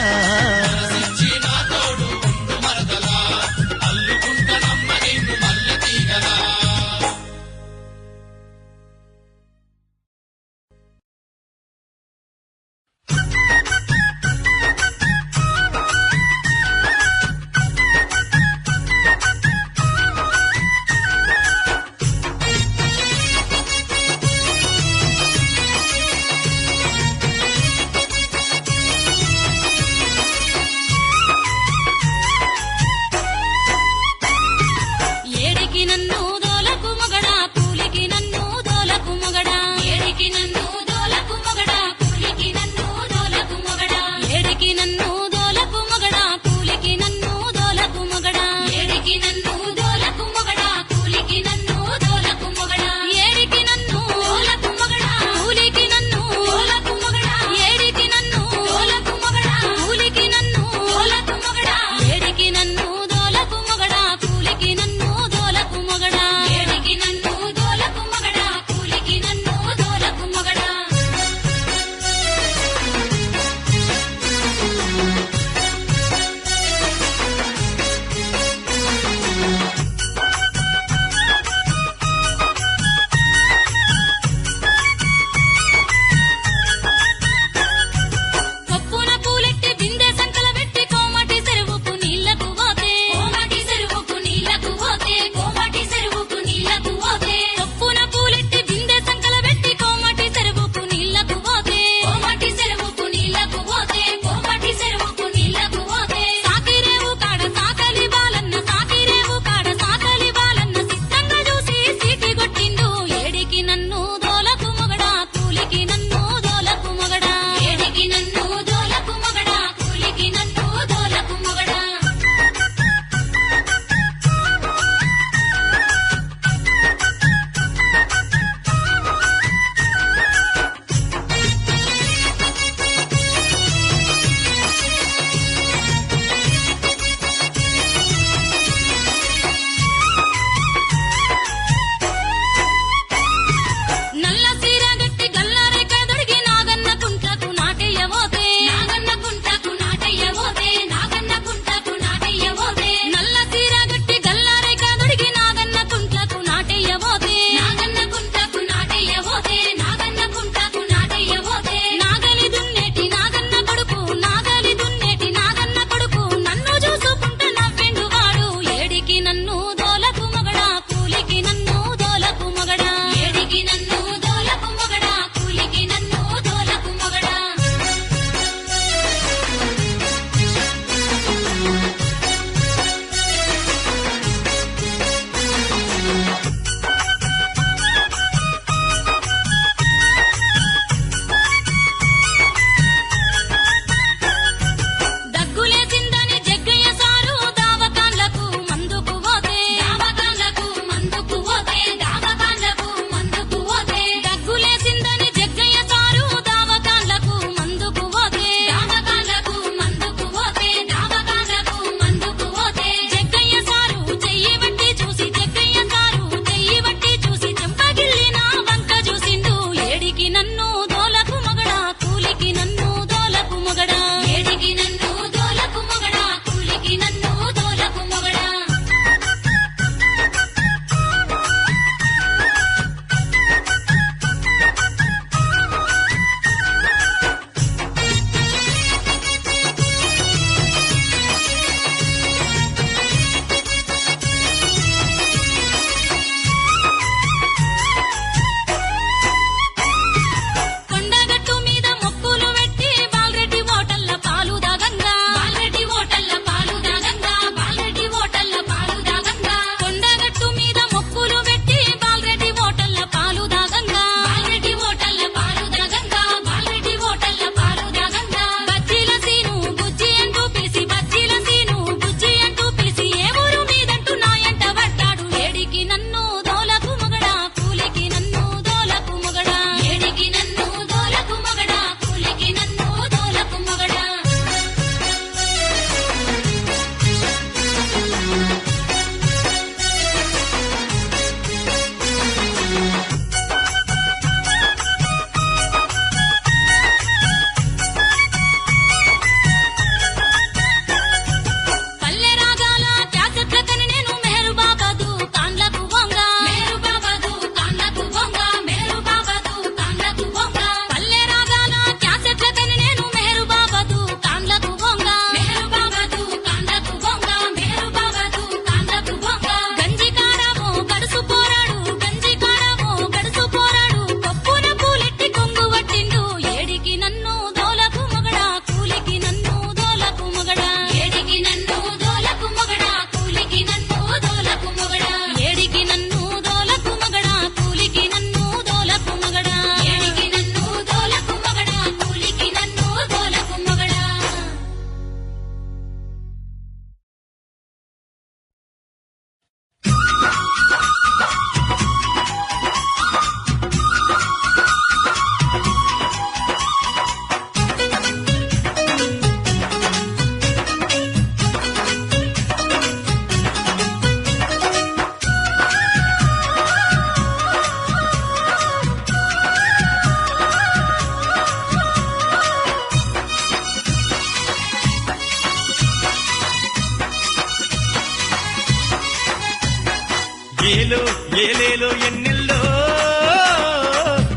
ఎన్నెల్లో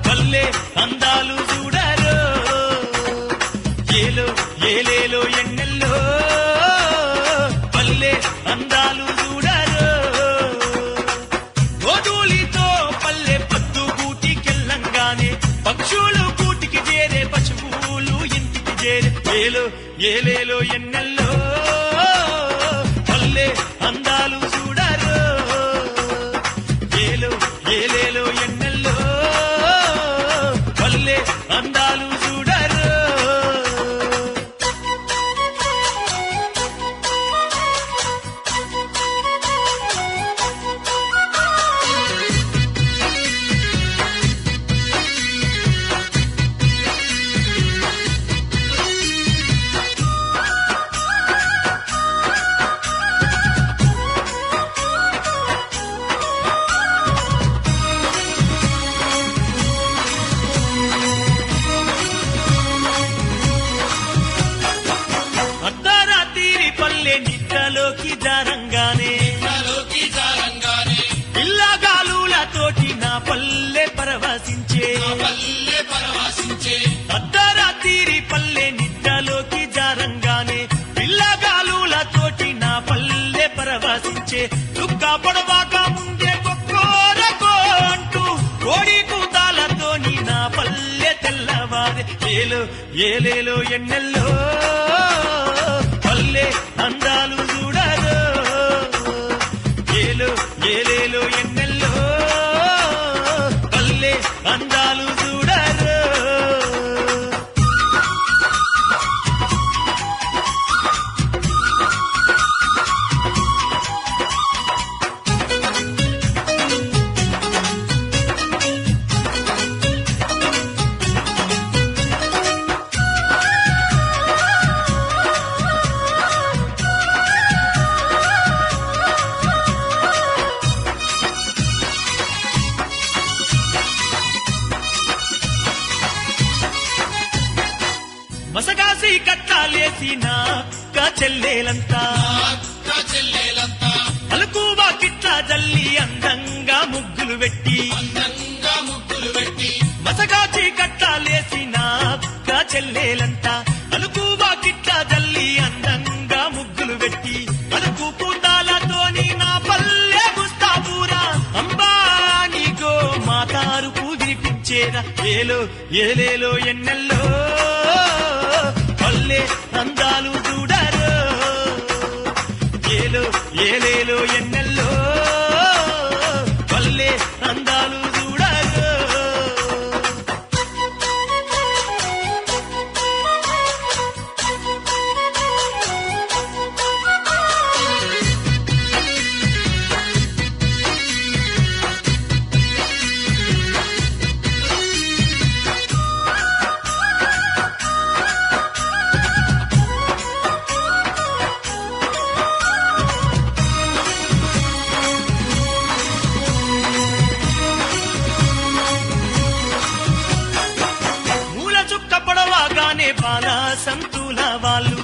పల్లె అందాలు చూడరు ఏలో ఏలేలో ఎన్నెల్లో పల్లె అందాలు చూడరు గోధూలితో పల్లె పద్దు గూటికెళ్ళంగానే పక్షులు గూటికి చేరే పశువులు ఇంటికి చేరే ఏలో ఏలేలో ఎన్నెల్లో పల్లె అందాలు చూడరు ఏలో ఏలేలో ఎన్నెల్లో పల్లె అందాలు చూడరు అర్ధరాత్రి పల్లె నిద్రలోకి జారంగానే పిల్లగాలులతోటి నా పల్లె పరవశించే అర్ధరాత్రి పల్లె నిద్రలోకి జారంగానే పిల్లగాలులతోటి నా పల్లె పరవశించే దుఃఖ పడవాక ముందే కొక్కోరకో అంటూ కోడి కూతాలతోని నా పల్లె తెల్లవారే ఏలో ఏలేలో ఎన్నెల్లో పల్లె అందాలు చూడరు ఏలో ఏలేలో ఎన్నెల్లో పల్లె అందాలు చూడరు మసగాసి కట్టాలేసిన చెల్లేలంతా అలుకువా కిట్లా జల్లి అందంగా ముగ్గులు పెట్టి మసగాచి కట్టాలేసిన చెల్లేలంతా అలుకువా కిట్లా జల్లి అందంగా ముగ్గులు పెట్టి అలుకు పూతాలతోని నా పల్లె గుస్తాపూరా అంబానిగో మాతారు పూజిపించేరా ఏలో ఏలేలో ఎన్నెల్లో పల్లె అందాలు చూడరు ఏలో ఏలేలో ఎన్నెల్లో పల్లె అందాలు చూడరు మూల చుక్క పొడవాగానే బాల సంతుల వాళ్ళు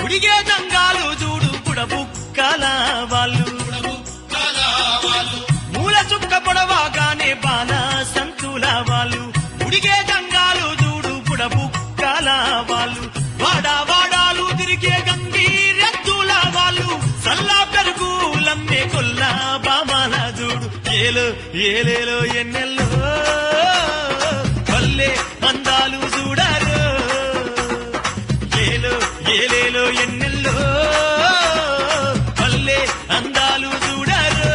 ఉడిగే దంగాలు చూడు బుడబుక్కల వాళ్ళు మూల చుక్క పొడవాగానే బాల సంతుల వాళ్ళు ఉడిగే దంగాలు చూడు బుడబుక్కల వాళ్ళు వాడా వాడాలు తిరిగే గంభీరెత్తుల వాళ్ళు సల్లా పెరుగులమ్మే కొల్ల బామాల చూడు ఏలో ఏలేలో ఎన్నెల్లో పల్లె అందాలు చూడరు ఏలో ఏలేలో ఎన్నెల్లో పల్లె అందాలు చూడరు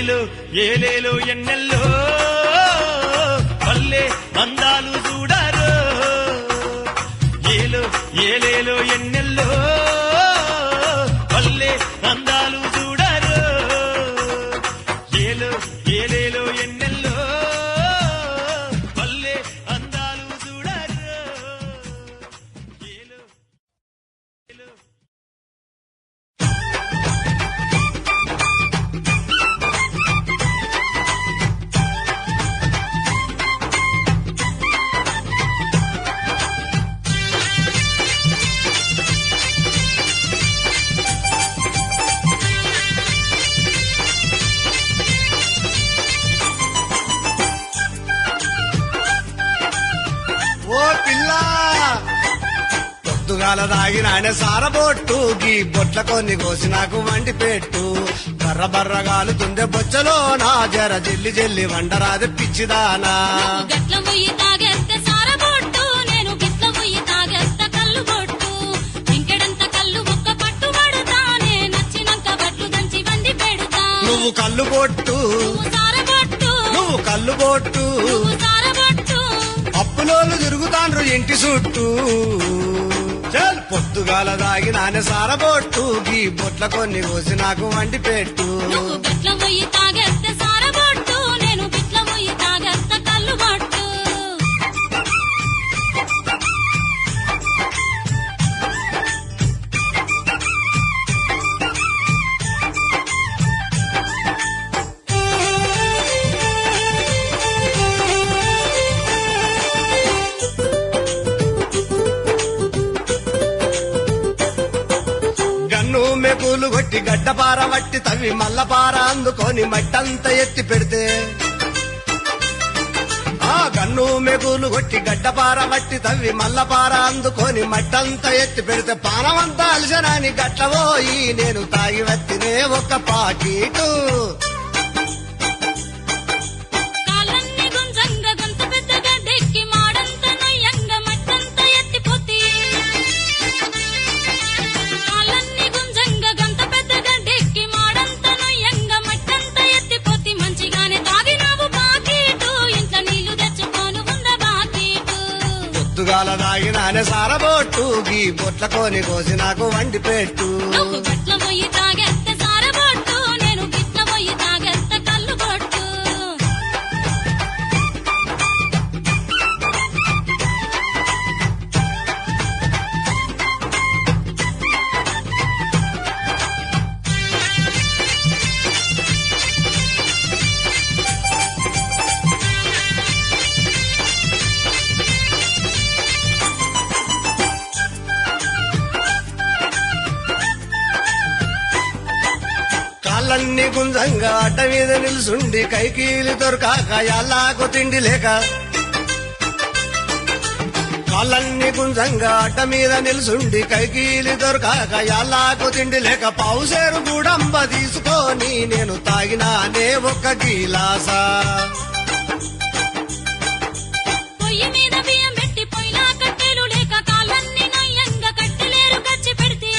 ఏలేలో ఏలేలో ఎన్నెల్లో పల్లె అందాలు చూడారు ఏలో ఏలేలో ఎన్నెల్లో పల్లె అందాలు చూడారు ఏలో ఏలేలో ఎన్నెల్లో పల్లె అందాలు చూడారు ఏలో ఏలో ఓ పిల్ల పొద్దుగాల దాగినానే సారబొట్టు గీ బొట్ల కొన్ని కోసి నాకు వండి పెట్టు బర్ర బర్రగాలుతుందే బొచ్చలో నా జర జల్లి జల్లి వండరాదే పిచ్చిదానా గట్ల పొయ్యి తాగేస్తే సారబొట్టు నేను గిట్ల పొయ్యి తాగేస్తే కళ్ళు బొట్టు ఇంకెడంత కళ్ళు ఒక్క పట్టు పడుతానే నచ్చినంత బట్లు దంచి వండి పెడతా నువ్వు కళ్ళు బొట్టు నువ్వు సారబొట్టు నువ్వు కళ్ళు బొట్టు నువ్వు సారబొట్టు అప్పులోళ్ళు తిరుగుతాండ్రు ఇంటి చుట్టూ చల్ పొద్దుగాల దాగినానే సారబొట్టు గీ బొట్ల కొన్ని కోసి నాకు వండి పెట్టు నువ్వు గట్ల పొయ్యి తాగేస్తే సారబొట్టు నేను గిట్ల పొయ్యి తాగేస్తే కళ్ళు బొట్టు గన్ను మెకులు కొట్టి గడ్డపార వట్టి తవ్వి మల్లపార అందుకొని మట్టంతా ఎత్తి పెడితే ఆ గన్ను మెకులు కొట్టి గడ్డపార వట్టి తవ్వి మల్లపార అందుకొని మట్టంతా ఎత్తి పెడితే పానమంతా అలసనాని గట్లబోయి నేను తాగి వత్తినే ఒక పాకీటు కాలన్ని గుంజంగ గంత పెద్దగా డెక్కి మాడంత నొయ్యంగ మట్టంత ఎత్తిపోతి కాలన్ని గుంజంగ గంత పెద్దగా డెక్కి మాడంత నొయ్యంగ మట్టంత ఎత్తిపోతి మంచిగానే తాగినావు బాకీటు ఇంట్లో నీళ్లు తెచ్చుకోను ఉంద బాకీటు పొద్దుగాల దాగినానే సారబొట్టు గీ బొట్ల కొని కోసి నాకు వండి పెట్టు నువ్వు గట్ల పొయ్యి తాగేస్తే సారబొట్టు నేను గిట్ల పొయ్యి తాగేస్తే కళ్ళు బొట్టు కాళ్ళన్ని గుంజంగా అడ్డ మీద నిలుసుండి కైకీలు దొరకాక ఎల్లాకు తిండి లేక కాళ్ళన్ని గుంజంగా అడ్డ మీద నిలుసుండి కైకీలు దొరకాక ఎల్లాకు తిండి లేక పావుసేరు గూడంబ తీసుకొని నేను తాగినానే ఒక గీలాసా పొయ్యి మీద బియ్యం పెట్టి పొయ్యిలా కట్టెలు లేక కాళ్ళన్ని నొయ్యంగా కట్టెలేరు కచ్చి పెడితే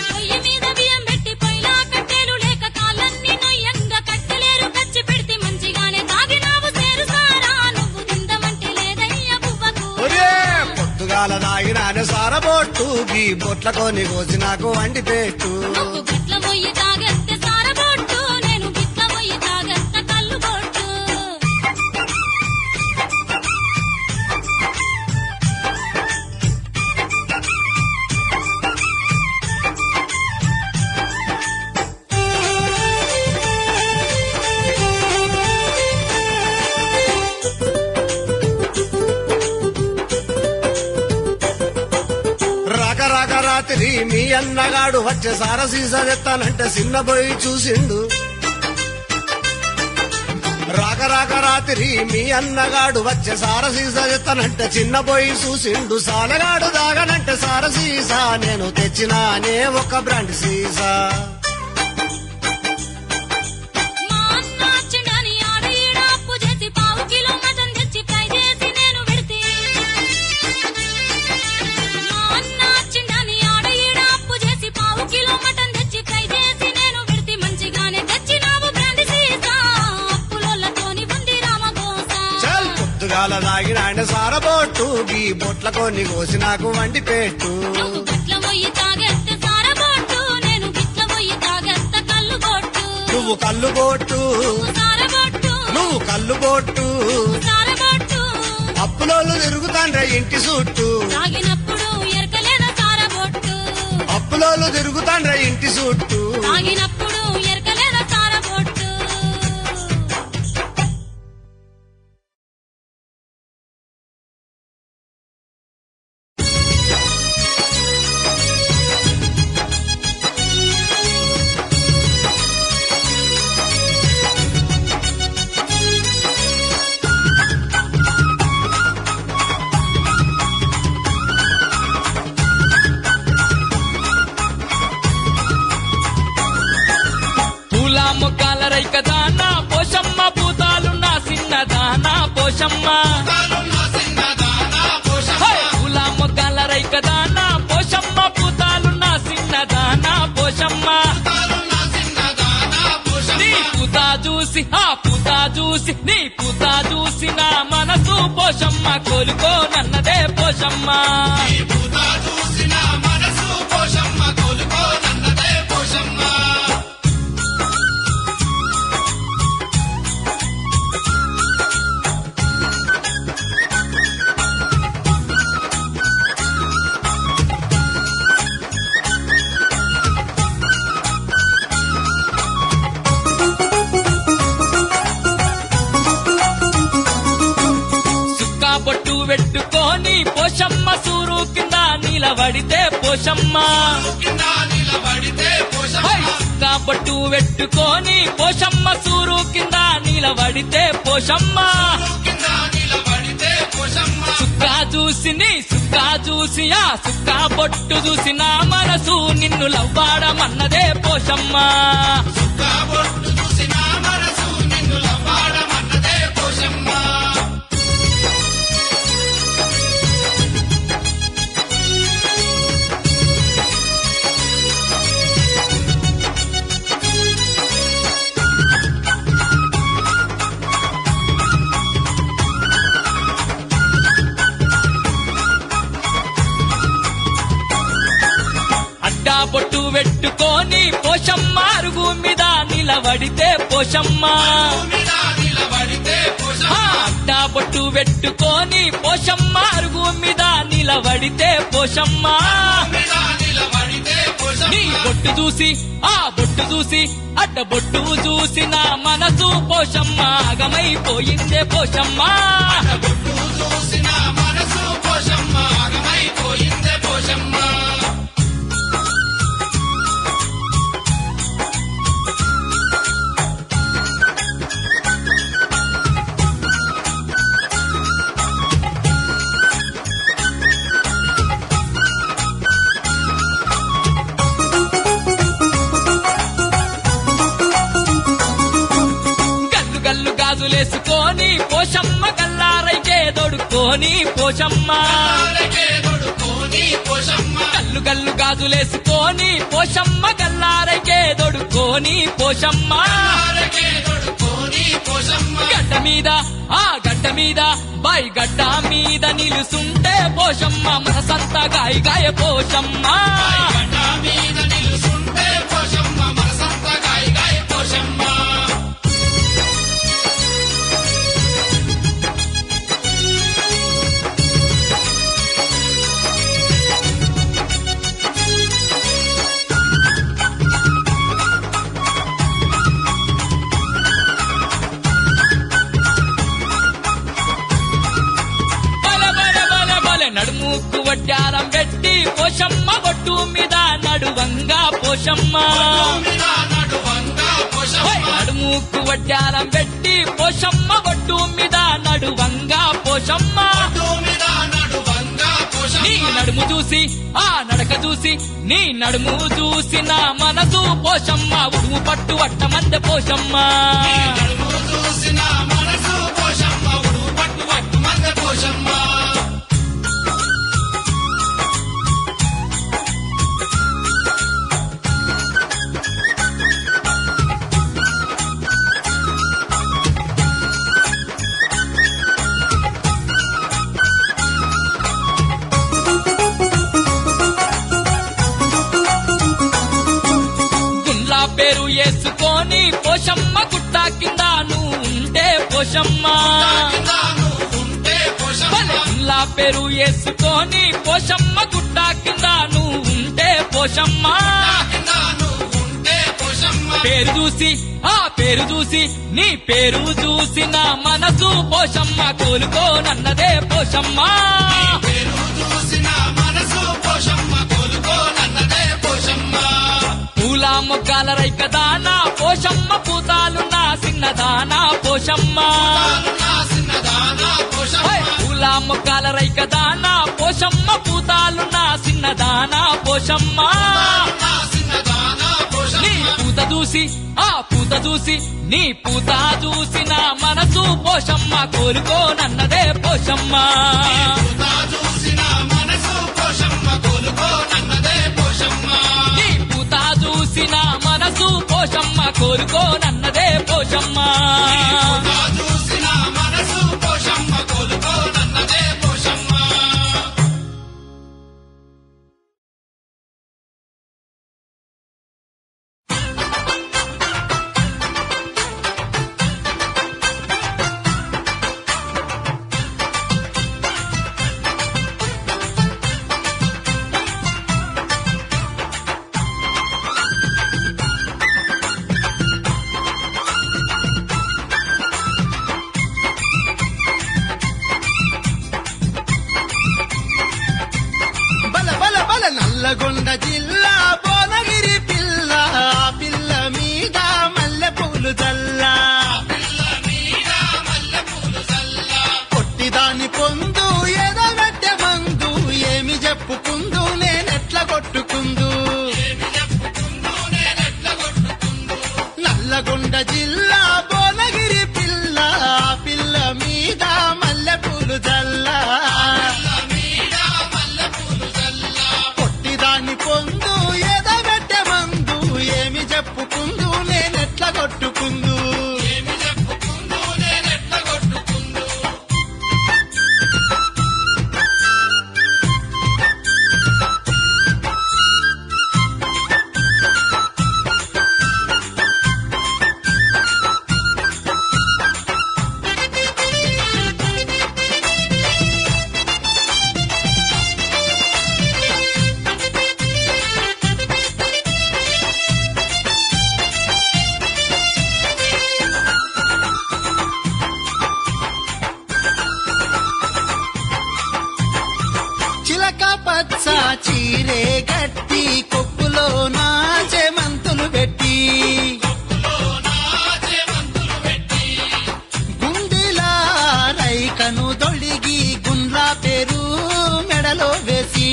పొయ్యి మీద బియ్యం పెట్టి పొయ్యిలా కట్టెలు లేక కాళ్ళన్ని నొయ్యంగా కట్టెలేరు కచ్చి పెడితే మంచిగానే తాగినావు సేరు సారా నువ్వు తిందమంటే లేదయ్య బువ్వకు ఒరే పొద్దుగాల దాగినానే సారబొట్టు గీ బొట్ల కొని కోసి నాకు వండి పెట్టు నువ్వు గట్ల పొయ్యి తాగేస్తే సారబొట్టు నేను గిట్ల పొయ్యి తాగేస్తే కళ్ళు బొట్టు రాక రాక రాత్రి మీ అన్నగాడు వచ్చే సారసీసా తెత్తానంటే చిన్నబోయి చూసిండు రాక రాక రాత్రి మీ అన్నగాడు వచ్చే సారసీసా తెత్తానంటే చిన్నబోయి చూసిండు సాలగాడు దాగనంటే సారసీసా నేను తెచ్చినానే ఒక బ్రాండ్ సీసా మా అన్న వచ్చిండని ఆడ ఈడ అప్పు చేసి పావు కిలో మటన్ తెచ్చి ఫ్రై చేసి నేను పెడితే మా అన్న వచ్చిండని ఆడ ఈడ అప్పు చేసి పావు కిలో మటన్ తెచ్చి ఫ్రై చేసి నేను పెడితే మంచిగా పొద్దుగాల దాగిన ఆయన సారబొట్టు ఈ బొట్ల కొన్ని కోసి నాకు వండి పెట్టు నువ్వు గట్ల మొయ్యి తాగెత్తే సారబొట్టు నేను గిట్ల మొయ్యి తాగెత్త కళ్ళు బొట్టు నువ్వు కళ్ళు బొట్టు సారబొట్టు నువ్వు కళ్ళు బొట్టు సారబొట్టు అప్పులోళ్ళు తిరుగుతాండ్ర ఇంటి చుట్టూ తాగినప్పుడు ఎరకలేదా సారబొట్టు అప్పులోళ్ళు తిరుగుతాండ్ర ఇంటి చుట్టూ తాగినప్పుడు ఎరకలేదా సారబొట్టు పూల మొక్కల రైక దానా పోషమ్మ పూతాలున్న సిన్నదానా పోషమ్మ హే! పూల మొక్కల రైక దానా పోషమ్మ పూతాలున్న సిన్నదానా పోషమ్మ నీ పూత చూసి ఆ పూత చూసి నీ పూత చూసి నా మనసు పోషమ్మ కోలుకోనన్నదే పోషమ్మ సుక్కా బొట్టు పెట్టుకొని పోషమ్మ సూరు కింద నిలబడితే పోషమ్మ హై! సుక్కా బొట్టు పెట్టుకొని పోషమ్మ సూరు కింద నిలబడితే పోషమ్మ సుక్కా చూసి నీ సుక్కా చూసి ఆ సుక్కా బొట్టు చూసి నా మనసు నిన్ను లవ్వాడమన్నదే పోషమ్మ అడ్డా బొట్టు పెట్టుకొని పోషమ్మ అరుగు మీద నిలబడితే పోషమ్మ ఆ, అడ్డా బొట్టు పెట్టుకొని పోషమ్మ అరుగు మీద నిలబడితే పోషమ్మ నీ బొట్టు చూసి ఆ బొట్టు చూసి అడ్డ బొట్టు చూసి నా మనసు పోషమ్మ ఆగమైపోయిందే పోషమ్మ గల్లు గల్లు గాజులేసుకొని పోషమ్మ గల్లారైకే దొడుకొని పోషమ్మ గల్లు గల్లు గాజులేసుకొని పోషమ్మ గల్లారైకే దొడుకొని పోషమ్మ గడ్డ మీద ఆ గడ్డ మీద బాయి గడ్డ మీద నిలుసుంటే పోషమ్మ మనసంతా గాయ గాయ పోషమ్మ బల బల బల బల నడుముకు వడ్డారం పెట్టి పోషమ్మ బొట్టు మీద నడువంగా పోషమ్మ హై! నడుముకు వడ్డారం పెట్టి పోషమ్మ బొట్టు మీద నడువంగా పోషమ్మ నీ నడుము చూసి ఆ నడక చూసి నీ నడుము చూసి నా మనసు పోషమ్మ ఉడుము పట్టు అట్టమంద పోషమ్మ పోషమ్మ ఉంటే పోషమ్మ ఇలా పేరు వేసుకొని పోషమ్మ గుట్ట కింద నువ్వు ఉంటే పోషమ్మ ఉంటే పోషమ్మ పేరు చూసి ఆ పేరు చూసి నీ పేరు చూసి నా మనసు పోషమ్మ కోలుకోనన్నదే పోషమ్మ పేరు చూసిన మనసు పోషమ్మ కోలుకోనన్నదే పోషమ్మ పూల మొగ్గాల రైక దానా పోషమ్మ పూతాలున్న సిన్నదానా పోషమ్మ నా సిన్నదానా పోషమ్మ పూల మొగ్గాల రైక దానా పోషమ్మ పూతాలున్న సిన్నదానా పోషమ్మ నా సిన్నదానా నీ పోషమ్మ పూత చూసి ఆ పూత చూసి నీ పూత చూసి నా మనసు పోషమ్మ కోలుకోనన్నదే పోషమ్మ పూత చూసిన మనసు పోషమ్మ కోలుకోనన్నదే పోషమ్మ నీ పూత చూసి నా మనసు పోషమ్మ కోలుకోనన్నదే పోషమ్మ పూత చూసిన మనసు పోషమ్మ కోలుకోనన్నదే పోషమ్మ బల బల బల నల్లగొండ జిల్లా భువనగిరి పిల్ల ఆ పిల్ల మీద మల్లె పూలు జల్లా పొట్టిదాని పొందు ఎదగట్టె మందు ఏమి చెప్పుకుందు నేనెట్ల కొట్టుకుందు నల్లగొండ జిల్లా భువనగిరి పిల్ల ఆ పిల్ల మీద మల్లె పూలు జల్లా పొట్టిదాని పొందు ఎదగట్టె మందు ఏమి చెప్పుకుందు నేనెట్ల కొట్టుకుందు చిలక పచ్చ చీరే గట్టి కొప్పులో నాచే మంతులు పెట్టి గుండెలా రైకను దొడిగి గుండ్లా పేరు మెడలో వేసి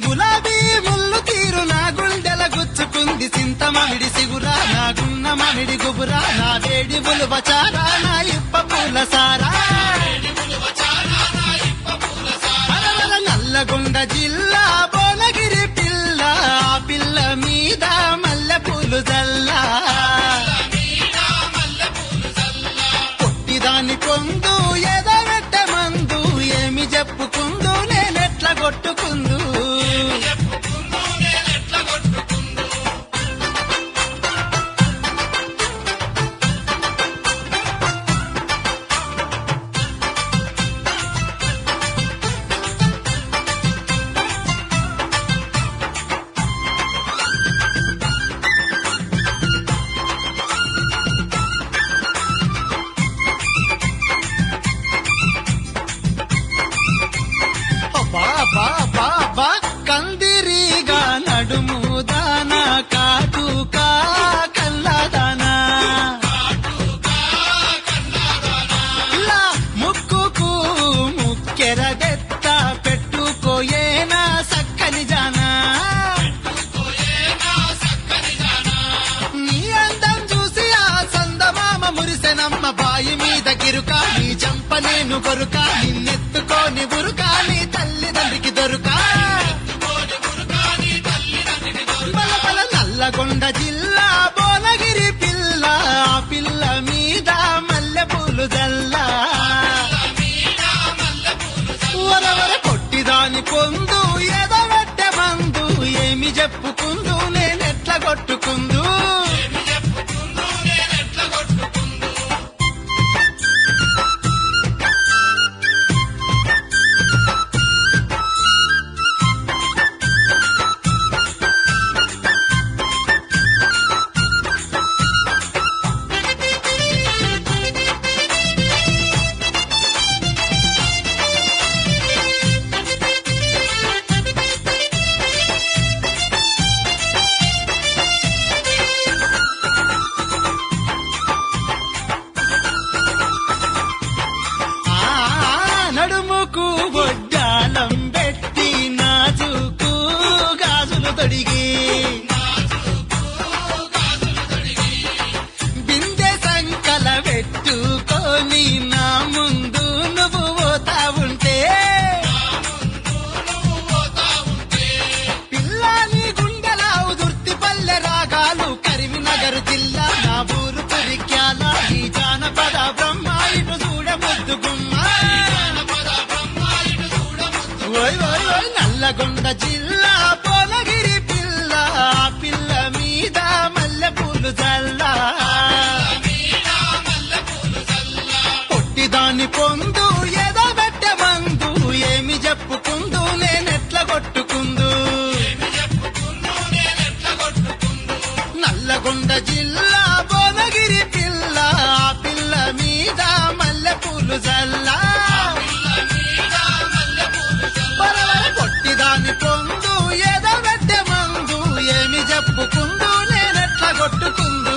గులాబీ ముళ్ళు తీరు నా గుండెల గుచ్చుకుంది చింత మామిడి సిగురా నా గున్న మామిడి గుబురా నా వేడి బులువ చారా నా ఇప్ప పూల సారా అలవల నల్లగొండ జిల్లా భువనగిరి పిల్ల ఆ పిల్ల మీద మల్లె పూలు జల్లా పొట్టిదాని కొందు ఎదగట్టె మందు ఏమి చెప్పుకుందు నేనెట్ల కొట్టుకుందు అబ్బా అబ్బా అబ్బా అబ్బా కందిరీగా నడుము దానా కాటుకా కల్లాదానా ఇలా ముక్కుకు ముక్కెరగెత్త పెట్టుకోయేనా సక్కని జానా నీ అందం చూసి ఆ సందమామ మురిసెనమ్మ బాయి మీద గిరుకా నీ చంప నేను కొరుకా నిన్నెత్తుకోని ఉరుకా నీ తల్లిదండ్రికి దొరుకా బల బల నల్లగొండ జిల్లా భువనగిరి పిల్ల ఆ పిల్ల మీద మల్లె పూలు జల్లా వరవర పొట్టిదాని పొందు ఎదగట్టె మందు ఏమి చెప్పుకుందు నేనెట్ల కొట్టుకుందు ముద్దు గుమ్మ ఓయ్ ఓయ్ ఓయ్ నల్లగొండ జిల్లా భువనగిరి పిల్ల ఆ పిల్ల మీద మల్లెపూలు చల్లా పొట్టిదాన్ని పొందు ఎదబెట్టె మందు ఏమి చెప్పుకుందు నేనెట్ల కొట్టుకుందు నల్లగొండ జిల్లా భువనగిరి పిల్ల ఆ పిల్ల మీద మల్లెపూలు చల్లా పొట్టిదాన్ని పొందు ఎదబెట్టె మందు ఏమి చెప్పుకుందు నేనెట్ల కొట్టుకుందు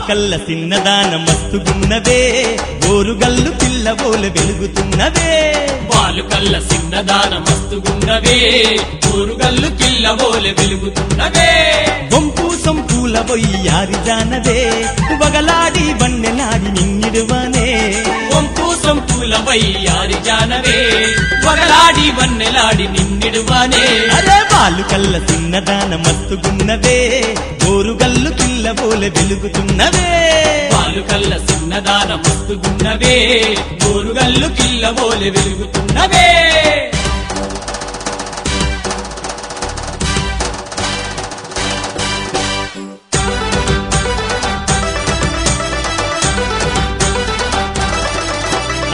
కల్ల సిన్నదాన మస్తుగున్నవే గోరుగల్లు పిల్లబోల వెలుగుతున్నవే వాలు కల్ల సిన్నదాన మస్తుగున్నవే ఊరుగల్లు కిల్లబోలె వెలుగుతున్నవే వంపు సంపూల బొయ్యారి జానవే వగలాడి వన్నెలాడి నిన్నిడువనే వంపు సంపూల వయ్యారి జానవే వగలాడి వన్నెలాడి నిన్నిడువానే అరే వాలు కల్ల సిన్నదాన మస్తుగున్నవే గోరుగల్లు పిల్లబోల వెలుగుతున్నవే వాలు కల్ల సిన్నదాన మస్తుగున్నవే ఊరుగల్లు కిల్లబోలె వెలుగుతున్నవే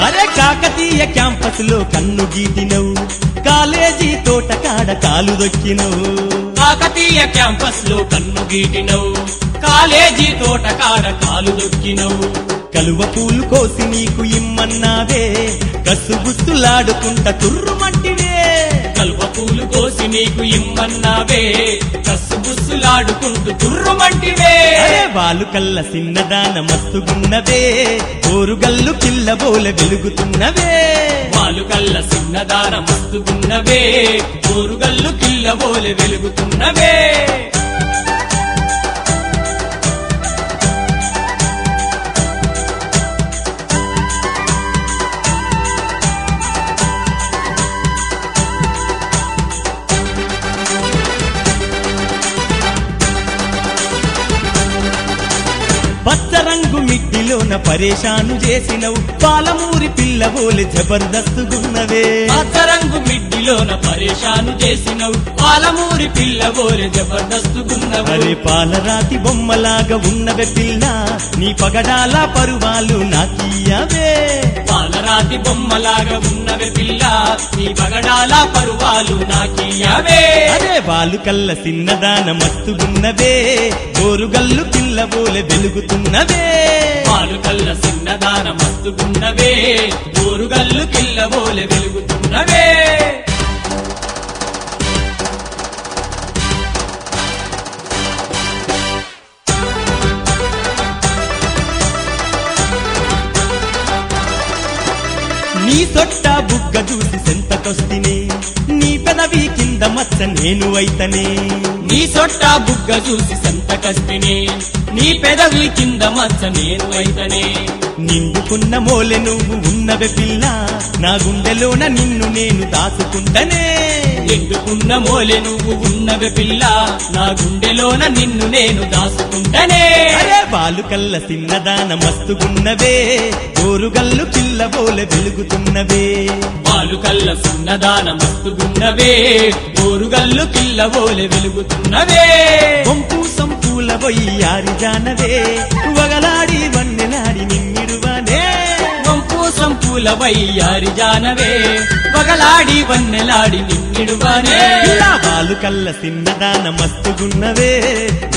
అరే కాకతీయ క్యాంపస్ లో కన్ను గీటినవు కాలేజీ తోట కాడ కాలు దొక్కినవు కాకతీయ క్యాంపస్ లో కన్ను గీటినవు కాలేజీ తోట కాడ కాలు దొక్కినవు కలువ పూలు కోసి నీకు ఇమ్మన్నావే కసుగుస్తులాడుకుంట తుర్రుమంటివే కలువ పూలు కోసి నీకు ఇమ్మన్నావే కస్సుబుస్సులాడుకుంటూ తుర్రుమంటివే అరే వాలు కల్ల సిన్నదాన మస్తుగున్నవే ఓరుగల్లు కిల్లబోల వెలుగుతున్నవే వాలు కల్ల సిన్నదాన మస్తుగున్నవే ఊరుగల్లు కిల్లబోలె వెలుగుతున్నవే పచ్చరంగు మిట్టిలోన పరేషాను చేసినవు పాలమూరి పిల్లబోలె జబర్దస్తుగున్నవే పచ్చరంగు మిడ్డిలోన పరేషాను చేసినవు పాలమూరి పిల్లబోలె జబర్దస్తుగున్నవు అరే పాలరాతి బొమ్మలాగా ఉన్నవే పిల్ల నీ పగడాల పరువాలు నాకీయవే పాలరాతి బొమ్మలాగా ఉన్నవే పిల్ల నీ పగడాల పరువాలు నాకియవే అరే వాలు కల్ల సిన్నదాన మస్తుగున్నవే గోరుగల్లు పిల్లబోలె వెలుగుతున్నవే పాలు కల్ల సిన్నదాన మస్తుగున్నవే ఊరుగల్లు కిల్లబోలె వెలుగుతున్నవే నీ సొట్ట బుగ్గ చూసి సెంతకొస్తినే నీ పెదవి కింద మచ్చ నేను అయితనే నీ సొట్ట బుగ్గ చూసి సంతకస్తిని నీ పెదవి కింద మచ్చ నేను అయితనే నిండుకున్న మోలె నువ్వు ఉన్నవే పిల్ల నా గుండెలోన నిన్ను నేను దాచుకుంటనే ఎండుకున్న మోలె నువ్వు ఉన్నవే పిల్ల నా గుండెలోన నిన్ను నేను దాసుకుంటనే అరే వాలు కల్ల సిన్నదాన మస్తుగున్నవే గోరుగల్లు పిల్లబోలె వెలుగుతున్నవే పాలు కల్ల సిన్నదాన మస్తుగున్నవే ఊరుగల్లు కిల్లబోలె వెలుగుతున్నవే వంపు సంపూల బొయ్యారి జానవే వగలాడి వన్నెలాడి నిన్నిడువనే వంపు సంపూల వయ్యారి జానవే వగలాడి వన్నెలాడి నిన్నిడువానే ఇలా వాలు కల్ల సిన్నదాన మస్తుగున్నవే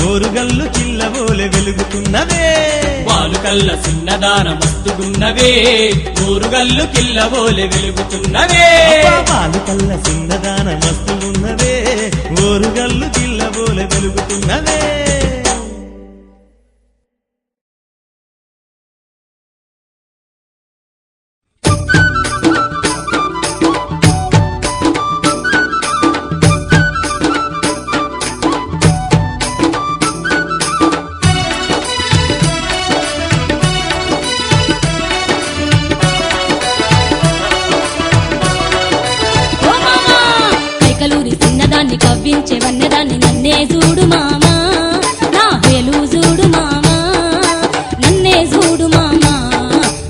గోరుగల్లు కిల్లబోలె వెలుగుతున్నవే వాలు కల్ల సిన్నదాన మస్తుగున్నవే ఊరుగల్లు కిల్లబోలె వెలుగుతున్నవే వాలు కల్ల సిన్నదాన మస్తుగున్నవే గోరుగల్లు కిల్లబోలె వెలుగుతున్నవే చిన్నదాన్ని కవ్వించే వన్నెదాన్ని నన్నే చూడు మామా నా వేలు చూడు మామా నన్నే చూడు మామా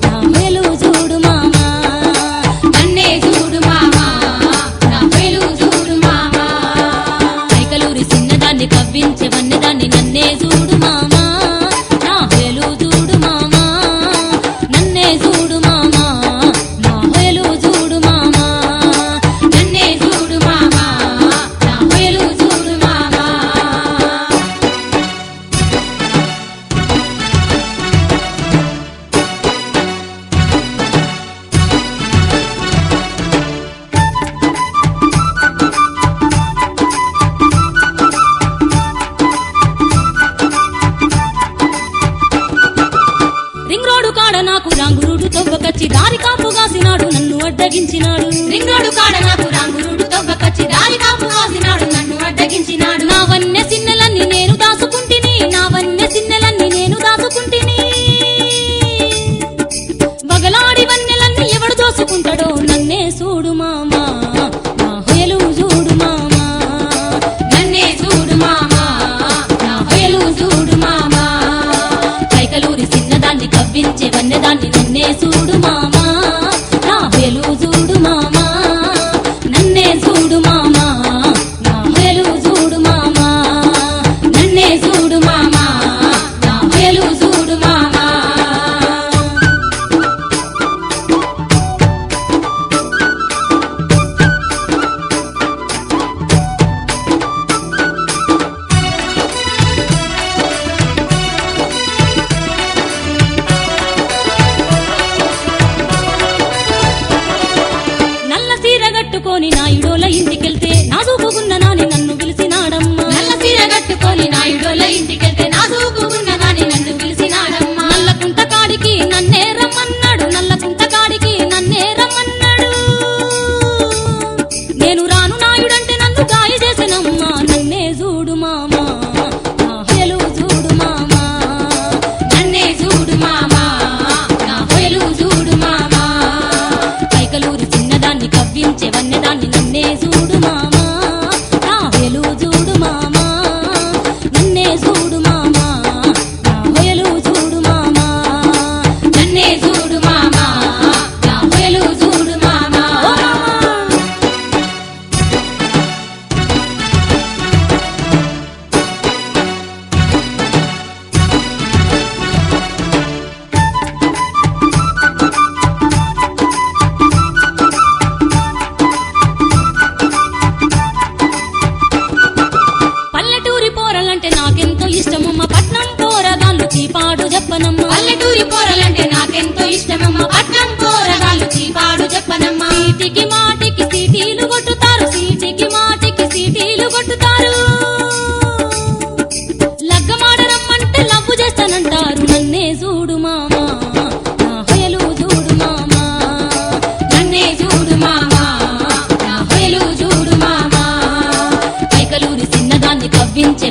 నా వేలు చూడు మామా నన్నే చూడు మామా నా వేలు చూడు మామా కైకలూరి చిన్నదాన్ని కవ్వించే వన్నెదాన్ని నన్నే చూడు మామా నా వేలు చూడు మామా నన్నే చూడు మామా నా వేలు చూడు మామా నన్నే చూడు మామా నా వేలు చూడు మామా రింగ్ రోడ్డు కాడ నాకు రాంగురుడు తవ్వకచ్చి దారి కాపు కాసినాడు నన్ను అడ్డగించినాడు రింగ్ రోడ్డు కాడ నాకు రాంగురుడు తవ్వకచ్చి దారి కాపు కాసినాడు నన్ను అడ్డగించినాడు నా వన్నె సిన్నెలన్నీ నేను దాచుకుంటిని నా వన్నె సిన్నెలన్నీ నేను దాచుకుంటిని బగలాడి వన్నెలన్నీ ఎవడు దోసుకుంటాడో నన్నే చూడు మామా నా హేలు చూడు మామా నన్నే చూడు మామా నా హేలు చూడు మామా కైకలూరి చిన్నదాన్ని కవ్వించే వన్నెదాన్ని నన్నే చూడు మామా నా హేలు చూడు మామా నన్నే చూడు మామా నా హేలు చూడు మామా నన్నే చూడు మామా నా హేలు చూడు మామా నల్ల సీర కట్టుకొని నాయుడోల ఇంటికెళ్తే నా చూపుకున్న నాని నన్ను పిలిచినాడమ్మా నల్ల సీర కట్టుకొని నాయుడోల ఇంటికెళ్తే నా చూపుకున్న నాని నన్ను పిలిచినాడమ్మా నల్ల కుంట కాడికి నన్నే రమ్మన్నాడు నల్ల కుంట కాడికి నన్నే రమ్మన్నాడు నేను రాను నాయుడంటే నన్ను గాయ చేసినమ్మా నన్నే చూడు మామా నా హేలు చూడు మామా నన్నే చూడు మామా నా హేలు చూడు మామా కైకలూరి చిన్నదాన్ని కవ్వించే వన్నెదాన్ని నన్నే చూడు మామా నా హేలు చూడు మామా నన్నే చూడు మామా నా హేలు చూడు మామా నన్నే చూడు మామా నా హేలు చూడు మామా పల్లెటూరి పోరలంటే నాకెంతో ఇష్టమమ్మ పట్నం పోరగాళ్ళు చీపాడు చెప్పనమ్మ పల్లెటూరి పోరలంటే నాకెంతో ఇష్టమమ్మ పట్నం పోరగాళ్ళు చీపాడు చెప్పనమ్మ సీటికి మాటికి సీటీలు కొట్టుతారు సీటికి మాటికి సీటీలు కొట్టుతారు లగ్గమాడరమ్మంటే లవ్వు చేస్తానంటారు నన్నే చూడు మామా నా హేలు చూడు మామా నన్నే చూడు మామా నా హేలు చూడు మామా కైకలూరి చిన్నదాన్ని కవ్వించే